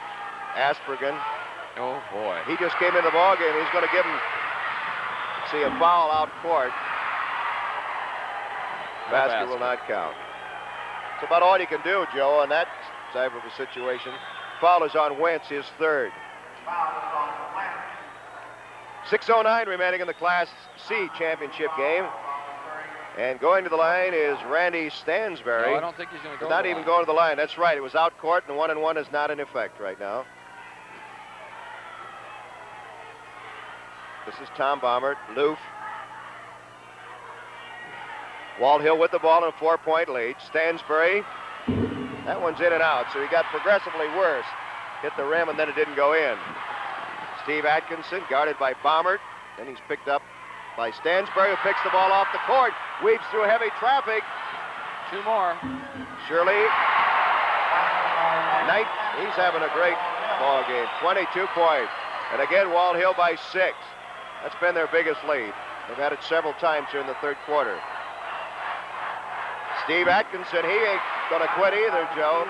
Aspergen. Oh, boy. He just came in the ballgame. He's going to give him, see, a foul out court. Basket will not count. It's about all you can do, Joe, on that type of a situation. Foul is on Wentz, his third. 6:09 remaining in the Class C championship game. And going to the line is Randy Stansbury. No, I don't think he's going to go. Not even going to the line. That's right. It was out court, and 1-1 is not in effect right now. This is Tom Baumert, Loof. Walthill with the ball in a 4-point lead. Stansbury, that one's in and out, so he got progressively worse. Hit the rim, and then it didn't go in. Steve Atkinson guarded by Baumert. Then he's picked up by Stansbury, who picks the ball off the court. Weaves through heavy traffic. 2 more. Shirley. Knight, he's having a great ball game. 22 points. And again, Walthill by 6. That's been their biggest lead. They've had it several times during the third quarter. Steve Atkinson, he ain't going to quit either, Joe.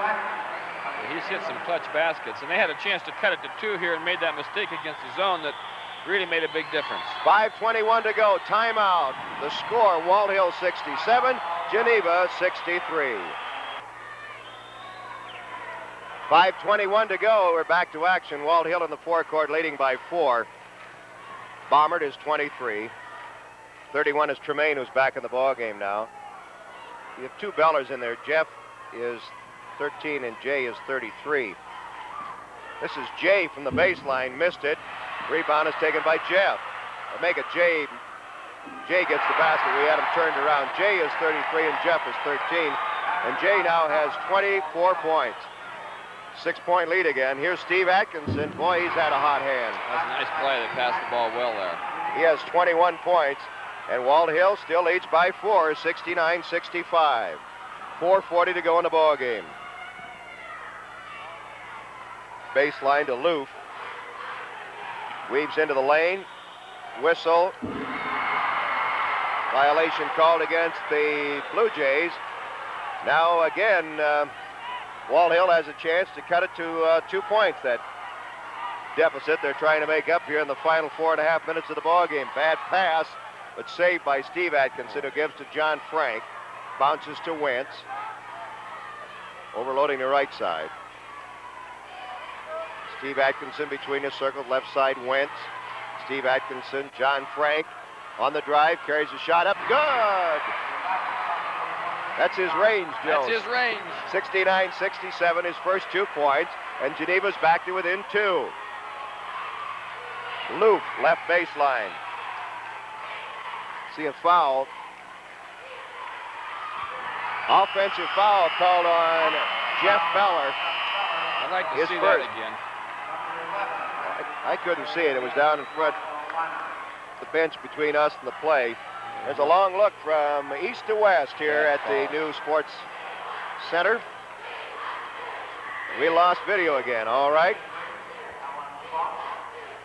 He's hit some clutch baskets, and they had a chance to cut it to 2 here and made that mistake against the zone that really made a big difference. 5:21 to go. Timeout. The score, Walthill 67, Geneva 63. 5:21 to go. We're back to action. Walthill in the forecourt leading by 4. Baumert is 23. 31 is Tremaine, who's back in the ball game now. You have 2 Bellers in there. Jeff is 13 and Jay is 33. This is Jay from the baseline, missed it. Rebound is taken by Jeff. They make it Jay. Jay gets the basket. We had him turned around. Jay is 33 and Jeff is 13. And Jay now has 24 points. 6-point lead again. Here's Steve Atkinson. Boy, he's had a hot hand. That's a nice play. They passed the ball well there. He has 21 points. And Walthill still leads by 4, 69-65. 4:40 to go in the ball game. Baseline to Loof. Weaves into the lane. Whistle. Violation called against the Blue Jays. Now again, Walthill has a chance to cut it to 2 points. That deficit they're trying to make up here in the final 4.5 minutes of the ball game. Bad pass, but saved by Steve Atkinson, who gives to John Frank. Bounces to Wentz. Overloading the right side. Steve Atkinson between the circles, left side Wentz. Steve Atkinson, John Frank on the drive, carries a shot up, good! That's his range, Joe. That's his range. 69-67, his first 2 points, and Geneva's back to within 2. Loof, left baseline. See a foul. Offensive foul called on Jeff Beller. I'd like to His see first. that again. I couldn't see it. It was down in front, the bench between us and the play. There's a long look from east to west here at the new Sports Center. We lost video again, all right.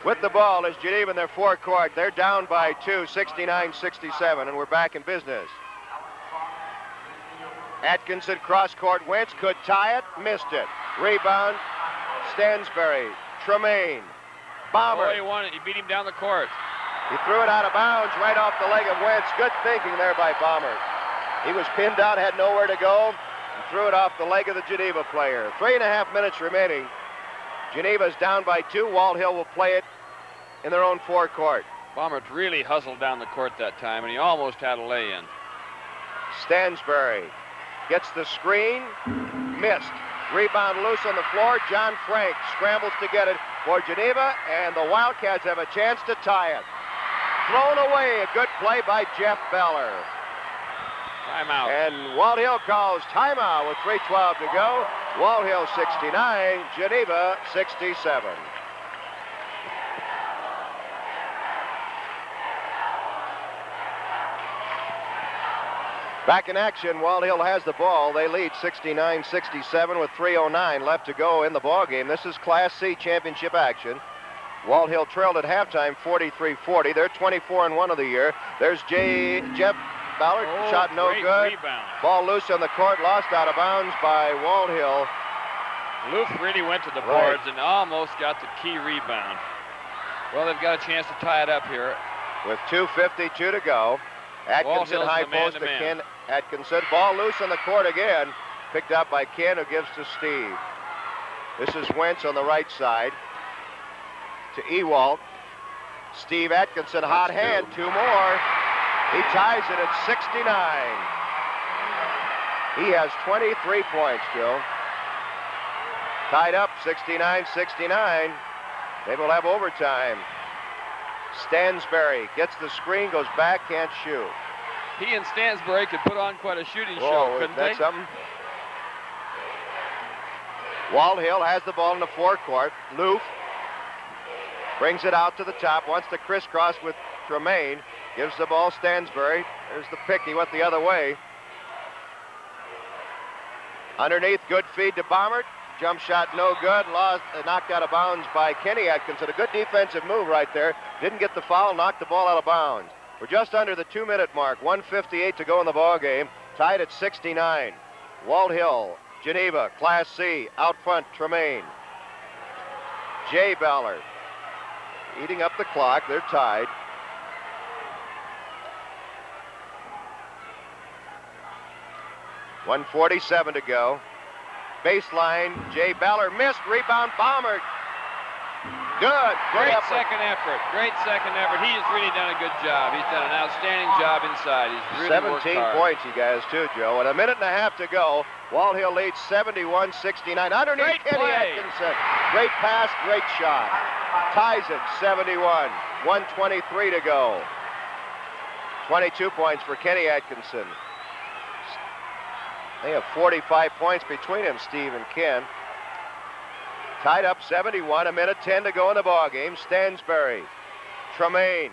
With the ball is Geneva in their forecourt. They're down by 2, 69-67, and we're back in business. Atkinson cross-court. Wentz could tie it. Missed it. Rebound. Stansbury. Tremaine. Bomber. Oh, he won it. He beat him down the court. He threw it out of bounds right off the leg of Wentz. Good thinking there by Bomber. He was pinned down, had nowhere to go, and threw it off the leg of the Geneva player. 3.5 minutes remaining. Geneva's down by 2. Walthill will play it in their own forecourt. Bomber really hustled down the court that time, and he almost had a lay-in. Stansbury gets the screen. Missed. Rebound loose on the floor. John Frank scrambles to get it for Geneva, and the Wildcats have a chance to tie it. Thrown away. A good play by Jeff Beller. Timeout. And Walthill calls timeout with 3:12 to go. Walthill 69, Geneva 67. Back in action, Walthill has the ball. They lead 69-67 with 3:09 left to go in the ball game. This is Class C championship action. Walthill trailed at halftime 43-40. They're 24-1 of the year. There's Jeff Ballard, shot no good. Rebound. Ball loose on the court, lost out of bounds by Walthill. Loof really went to the boards and almost got the key rebound. Well, they've got a chance to tie it up here. With 2:52 to go. Atkinson Walthill's high the post to man-to-man. Ken Atkinson. Ball loose on the court again. Picked up by Ken, who gives to Steve. This is Wentz on the right side. To Ewald. Steve Atkinson, hot hand, 2 more. He ties it at 69. He has 23 points, Joe. Tied up 69-69. They will have overtime. Stansbury gets the screen, goes back, can't shoot. He and Stansbury could put on quite a shooting show, couldn't they? they? Something? Walthill has the ball in the forecourt. Loof brings it out to the top, wants to crisscross with Tremaine. Gives the ball Stansbury. There's the pick. He went the other way. Underneath, good feed to Bombert. Jump shot no good. Knocked out of bounds by Kenny Atkinson. A good defensive move right there. Didn't get the foul, knocked the ball out of bounds. We're just under the 2-minute mark. 1:58 to go in the ball game. Tied at 69. Walthill, Geneva, Class C. Out front, Tremaine. Jay Ballard. Eating up the clock. They're tied. .147 to go. Baseline, Jay Ballard missed. Rebound, Bombert. Good. Great second effort. Great second effort. He has really done a good job. He's done an outstanding job inside. He's really 17 worked hard. points, you guys, too, Joe. And 1.5 minutes to go. Walthill leads 71-69. Underneath Great Kenny play. Atkinson. Great pass, great shot. Ties it 71. 1:23 to go. 22 points for Kenny Atkinson. They have 45 points between them, Steve and Ken. Tied up 71, 1:10 to go in the ball game. Stansbury, Tremaine.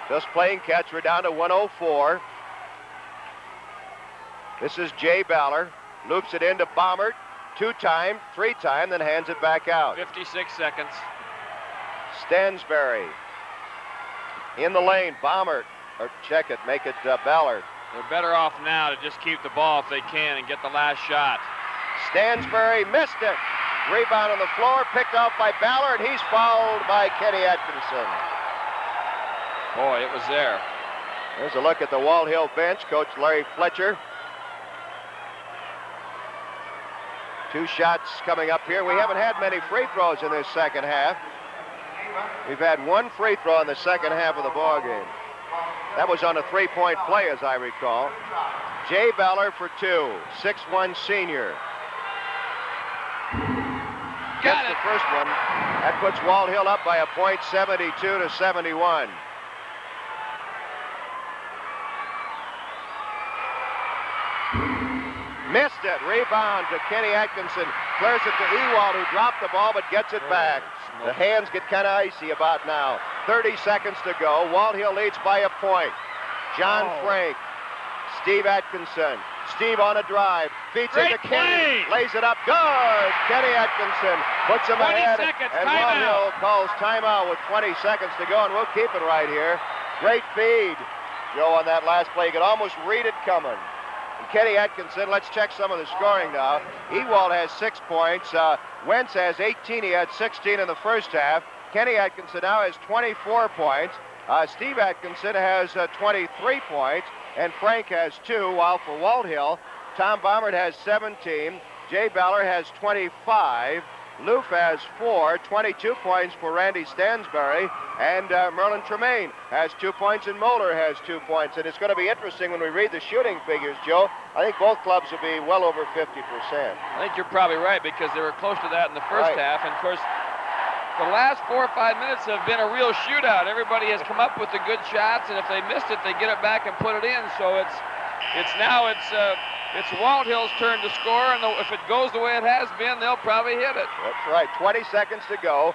Just playing catch. We're down to 104. This is Jay Ballard. Loops it into Bombert. 2-time, 3-time, then hands it back out. 56 seconds. Stansbury. In the lane, Bombert. Or check it, make it Ballard. They're better off now to just keep the ball if they can and get the last shot. Stansbury missed it. Rebound on the floor, picked off by Ballard. He's fouled by Kenny Atkinson. Boy, it was there. There's a look at the Walthill bench. Coach Larry Fletcher. 2 shots coming up here. We haven't had many free throws in this second half. We've had 1 free throw in the second half of the ball game. That was on a 3-point play, as I recall. Jay Ballard for 2, 6'1" senior. Got Gets it. the first one. That puts Walthill up by a point, 72-71. Missed it. Rebound to Kenny Atkinson. Clears it to Ewald, who dropped the ball but gets it back. The hands get kind of icy about now. 30 seconds to go. Walthill leads by a point. John Frank. Steve Atkinson. Steve on a drive. Feeds it to Kenny. Lays it up. Good. Kenny Atkinson puts him 20 ahead. seconds. And Timeout. Walthill calls timeout with 20 seconds to go, and we'll keep it right here. Great feed, Joe, on that last play. You could almost read it coming. And Kenny Atkinson, let's check some of the scoring now. Ewald has 6 points. Wentz has 18. He had 16 in the first half. Kenny Atkinson now has 24 points. Steve Atkinson has 23 points. And Frank has 2, while for Walthill, Tom Baumert has 17. Jay Ballard has 25. Loof has 4, 22 points for Randy Stansbury, and Merlin Tremaine has 2 points, and Moeller has 2 points. And it's going to be interesting when we read the shooting figures, Joe. I think both clubs will be well over 50%. I think you're probably right, because they were close to that in the first half, and of course, the last 4 or 5 minutes have been a real shootout. Everybody has come up with the good shots, and if they missed it, they get it back and put it in. So it's Walthill's turn to score, and if it goes the way it has been, they'll probably hit it. That's right. 20 seconds to go.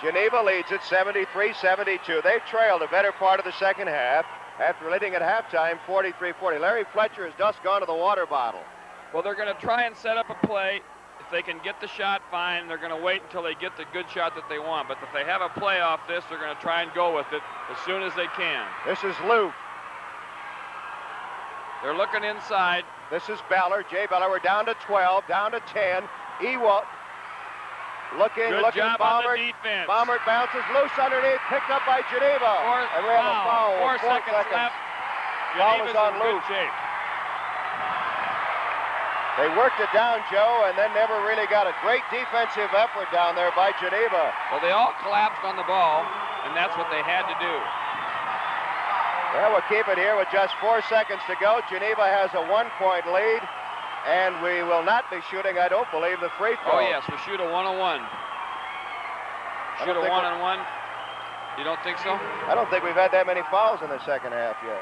Geneva leads it 73-72. They've trailed a better part of the second half after leading at halftime 43-40. Larry Fletcher has just gone to the water bottle. Well, they're going to try and set up a play. If they can get the shot, fine. They're going to wait until they get the good shot that they want. But if they have a play off this, they're going to try and go with it as soon as they can. This is Lou. They're looking inside. This is Ballard. Jay Ballard. We're down to 12, down to 10. Ewald looking. Good job on the defense. Baumert bounces loose underneath, picked up by Geneva. And we have a foul. 4 seconds left. Foul is on good Lou. shape. They worked it down, Joe, and then never really got a great defensive effort down there by Geneva. Well, they all collapsed on the ball, and that's what they had to do. Well, we'll keep it here with just 4 seconds to go. Geneva has a 1-point lead, and we will not be shooting, I don't believe, the free throw. Oh, yes, we'll shoot a one-on-one. Shoot a one-on-one. You don't think so? I don't think we've had that many fouls in the second half yet.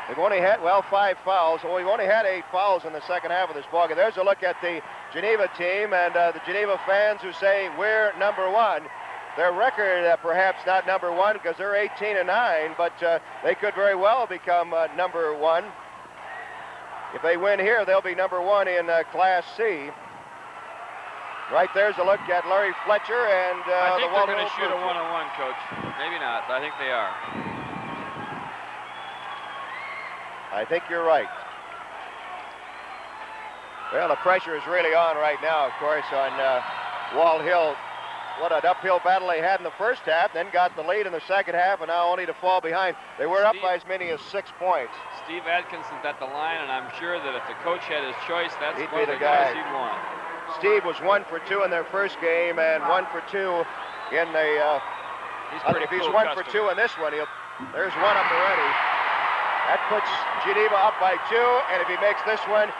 We've only had, 5 fouls. Well, we've only had 8 fouls in the second half of this ballgame. There's a look at the Geneva team and the Geneva fans who say we're number 1. Their record, perhaps not number 1 because they're 18-9, but they could very well become number 1. If they win here, they'll be number 1 in Class C. Right there's a look at Larry Fletcher and I think the they're going to shoot a one-on-one, Coach. Maybe not, but I think they are. I think you're right. Well, the pressure is really on right now, of course, on Walthill. What an uphill battle they had in the first half, then got the lead in the second half, and now only to fall behind. They were up by as many as 6 points. Steve Atkinson's at the line, and I'm sure that if the coach had his choice, that's He'd one be of the guy. guys he'd want. Steve was 1 for 2 in their first game and 1 for 2 in the. If he's 1 for 2 in this one, there's 1 up already. That puts Geneva up by 2, and if he makes this one,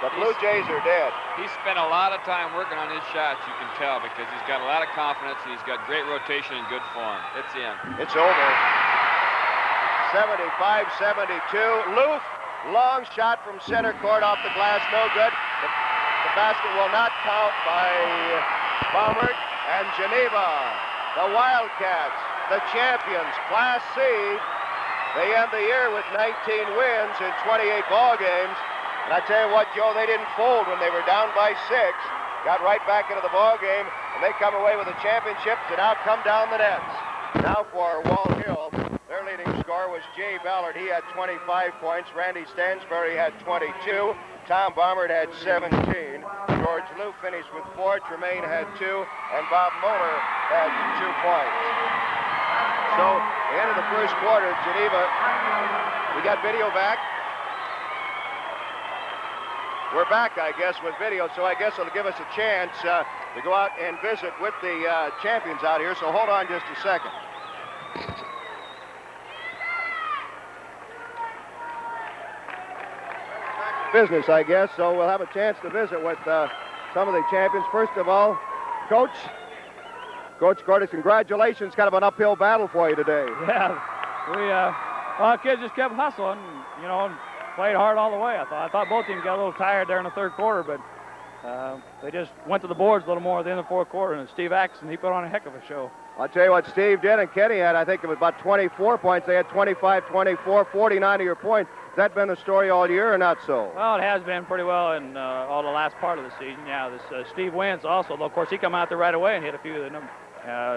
the Blue Jays are dead. He spent a lot of time working on his shots, you can tell, because he's got a lot of confidence and he's got great rotation and good form. It's in. It's over. 75-72. Loof, long shot from center court off the glass, no good. The basket will not count by Baumert. And Geneva, the Wildcats, the champions, Class C. They end the year with 19 wins in 28 ball games. And I tell you what, Joe, they didn't fold when they were down by 6. Got right back into the ball game, and they come away with a championship to now come down the nets. Now for Walthill, their leading scorer was Jay Ballard. He had 25 points. Randy Stansbury had 22. Tom Baumert had 17. George Lou finished with 4. Tremaine had 2. And Bob Moeller had 2 points. So, the end of the first quarter, Geneva, we got video back. We're back, I guess, with video, so I guess it'll give us a chance to go out and visit with the champions out here, so hold on just a second. Business, I guess, so we'll have a chance to visit with some of the champions. First of all, Coach Cordes, congratulations. Kind of an uphill battle for you today. Yeah, our kids just kept hustling, and played hard all the way. I thought both teams got a little tired there in the third quarter, but they just went to the boards a little more at the end of the fourth quarter, and Steve Atkinson, he put on a heck of a show. I'll tell you what Steve did, and Kenny had, I think it was about 24 points. They had 25, 24, 49 of your points. Has that been the story all year or not so? Well, it has been pretty well in all the last part of the season. Yeah, this Steve Wentz also, though, of course, he come out there right away and hit a few of the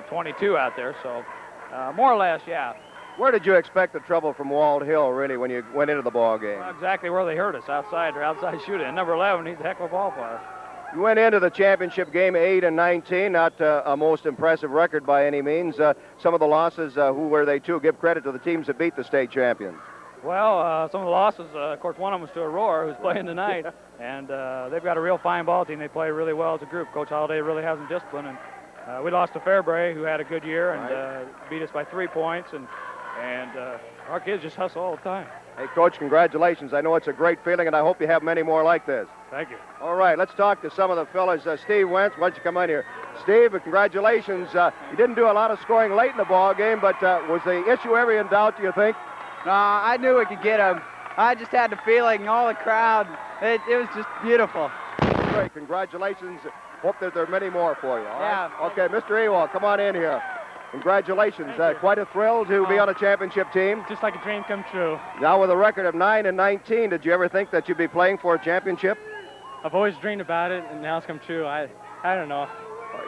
22 out there, so more or less, yeah. Where did you expect the trouble from Walthill, really, when you went into the ball game? Well, exactly where they hurt us, outside or outside shooting. And number 11, he's a heck of a ball player. You went into the championship game 8-19, not a most impressive record by any means. Some of the losses, who were they to? Give credit to the teams that beat the state champions. Well, some of the losses, of course, one of them was to Aurora, who's playing tonight. And they've got a real fine ball team. They play really well as a group. Coach Holliday really has them disciplined. And we lost to Fairbrae, who had a good year, and beat us by 3 points. And our kids just hustle all the time. Hey, Coach, congratulations. I know it's a great feeling, and I hope you have many more like this. Thank you. All right, let's talk to some of the fellas. Steve Wentz, why don't you come in here? Steve, congratulations. You didn't do a lot of scoring late in the ball game, but was the issue ever in doubt, do you think? No, I knew we could get them. I just had the feeling, all the crowd, it was just beautiful. Great, congratulations. Hope that there are many more for you. All yeah. Right? Okay, Mr. Ewald, come on in here. Congratulations. Quite a thrill to be on a championship team. Just like a dream come true. Now with a record of 9-19, did you ever think that you'd be playing for a championship? I've always dreamed about it, and now it's come true. I don't know.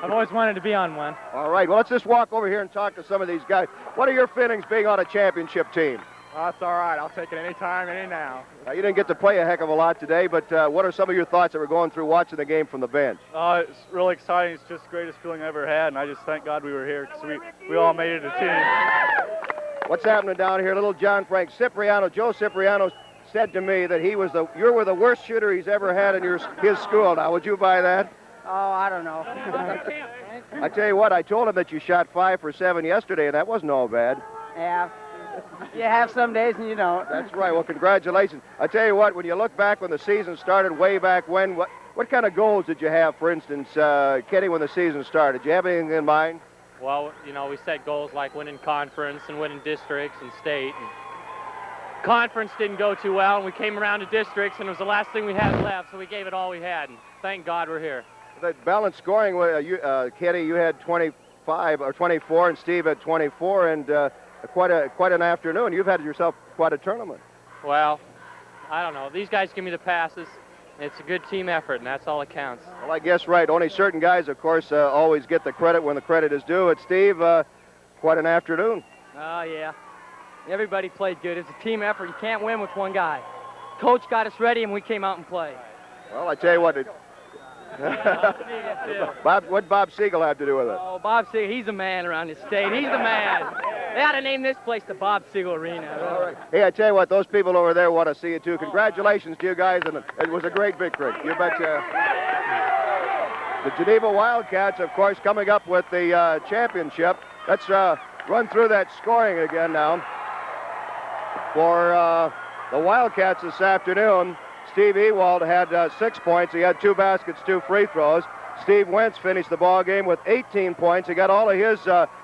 I've always wanted to be on one. All right, well, let's just walk over here and talk to some of these guys. What are your feelings being on a championship team? That's all right. I'll take it any time, any now. You didn't get to play a heck of a lot today, but what are some of your thoughts that were going through watching the game from the bench? It's really exciting. It's just the greatest feeling I ever had, and I just thank God we were here because we all made it a team. What's happening down here? Little John Frank Cipriano. Joe Cipriano said to me that you were the worst shooter he's ever had in his school. Now, would you buy that? Oh, I don't know. I tell you what, I told him that you shot 5 for 7 yesterday, and that wasn't all bad. Yeah. You have some days and you don't. That's right. Well, congratulations. I tell you what, when you look back when the season started way back when, what kind of goals did you have, for instance, Kenny, when the season started? Did you have anything in mind? Well, we set goals like winning conference and winning districts and state. And conference didn't go too well, and we came around to districts, and it was the last thing we had left, so we gave it all we had, and thank God we're here. That balanced scoring, Kenny, you had 25 or 24, and Steve had 24, and quite an afternoon. You've had yourself quite a tournament. Well, I don't know. These guys give me the passes. It's a good team effort, and that's all that counts. Well, I guess right. Only certain guys, of course, always get the credit when the credit is due. It's Steve, quite an afternoon. Oh, yeah. Everybody played good. It's a team effort. You can't win with one guy. Coach got us ready, and we came out and played. Well, I tell you what. What'd Bob Siegel have to do with it? Oh, Bob Siegel, he's a man around this state. He's the man. They ought to name this place the Bob Siegel Arena. All right. Hey, I tell you what, those people over there want to see you too. Congratulations to you guys, and it was a great victory. You betcha. The Geneva Wildcats, of course, coming up with the championship. Let's run through that scoring again now. For the Wildcats this afternoon, Steve Ewald had 6 points. He had 2 baskets, 2 free throws. Steve Wentz finished the ball game with 18 points. He got all of his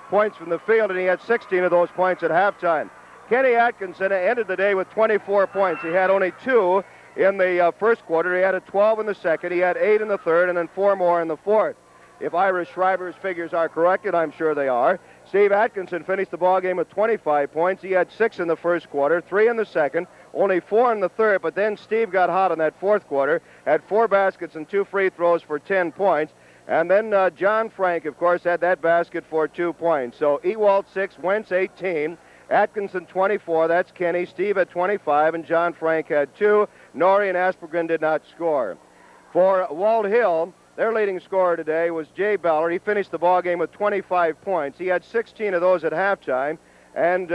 points from the field, and he had 16 of those points at halftime. Kenny Atkinson ended the day with 24 points. He had only 2 in the first quarter. He had a 12 in the second. He had 8 in the third, and then 4 more in the fourth. If Irish Schreiber's figures are correct, and I'm sure they are, Steve Atkinson finished the ball game with 25 points. He had 6 in the first quarter, 3 in the second, only 4 in the third, but then Steve got hot in that fourth quarter, had 4 baskets and 2 free throws for 10 points. And then John Frank, of course, had that basket for 2 points. So Ewald 6, Wentz 18, Atkinson 24, that's Kenny. Steve had 25, and John Frank had 2. Norrie and Aspergren did not score. For Walthill, their leading scorer today was Jay Ballard. He finished the ball game with 25 points. He had 16 of those at halftime. And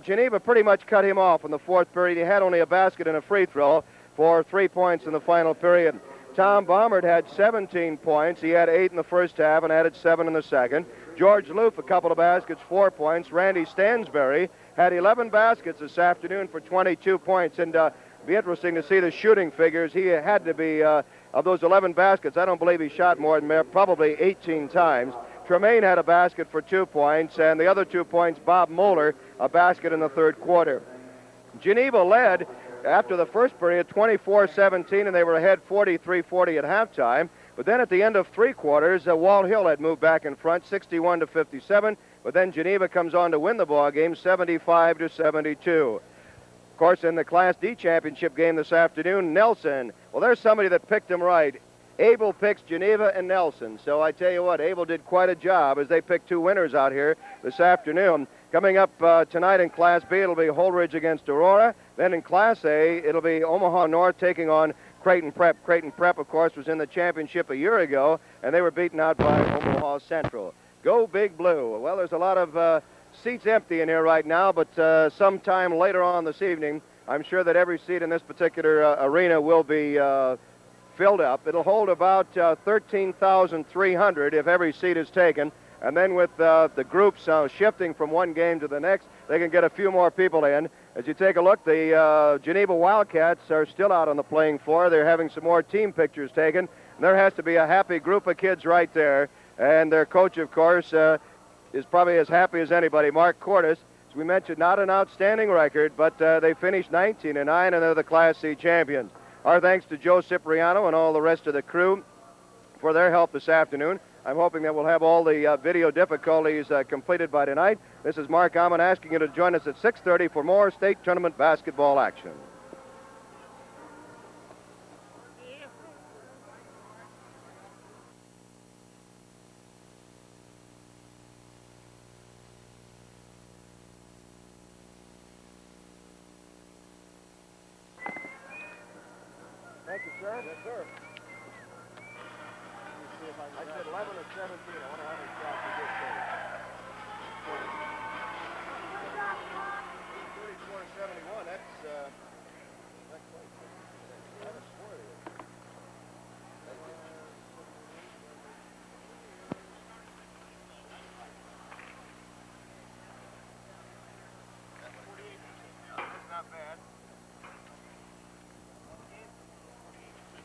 Geneva pretty much cut him off in the fourth period. He had only a basket and a free throw for 3 points in the final period. Tom Baumert had 17 points. He had 8 in the first half and added 7 in the second. George Loof, a couple of baskets, 4 points. Randy Stansberry had 11 baskets this afternoon for 22 points. And be interesting to see the shooting figures. He had to be, of those 11 baskets, I don't believe he shot more than probably 18 times. Tremaine had a basket for 2 points, and the other 2 points, Bob Moeller, a basket in the third quarter. Geneva led after the first period 24-17, and they were ahead 43-40 at halftime. But then at the end of 3 quarters, Walthill had moved back in front 61-57, but then Geneva comes on to win the ball game 75-72. Of course, in the Class D championship game this afternoon, Nelson, well, there's somebody that picked him right. Abel picks Geneva and Nelson. So I tell you what, Abel did quite a job as they picked 2 winners out here this afternoon. Coming up tonight in Class B, it'll be Holdridge against Aurora. Then in Class A, it'll be Omaha North taking on Creighton Prep. Creighton Prep, of course, was in the championship a year ago, and they were beaten out by Omaha Central. Go Big Blue. Well, there's a lot of seats empty in here right now, but sometime later on this evening, I'm sure that every seat in this particular arena will be filled up. It'll hold about 13,300 if every seat is taken. And then with the groups shifting from one game to the next, they can get a few more people in. As you take a look, the Geneva Wildcats are still out on the playing floor. They're having some more team pictures taken. And there has to be a happy group of kids right there. And their coach, of course, is probably as happy as anybody, Mark Cordes. As we mentioned, not an outstanding record, but they finished 19-9, and they're the Class C champions. Our thanks to Joe Cipriano and all the rest of the crew for their help this afternoon. I'm hoping that we'll have all the video difficulties completed by tonight. This is Mark Alman asking you to join us at 6:30 for more state tournament basketball action. Thank you, sir. Yes, sir. I said 11 or 17. I wonder how many shots.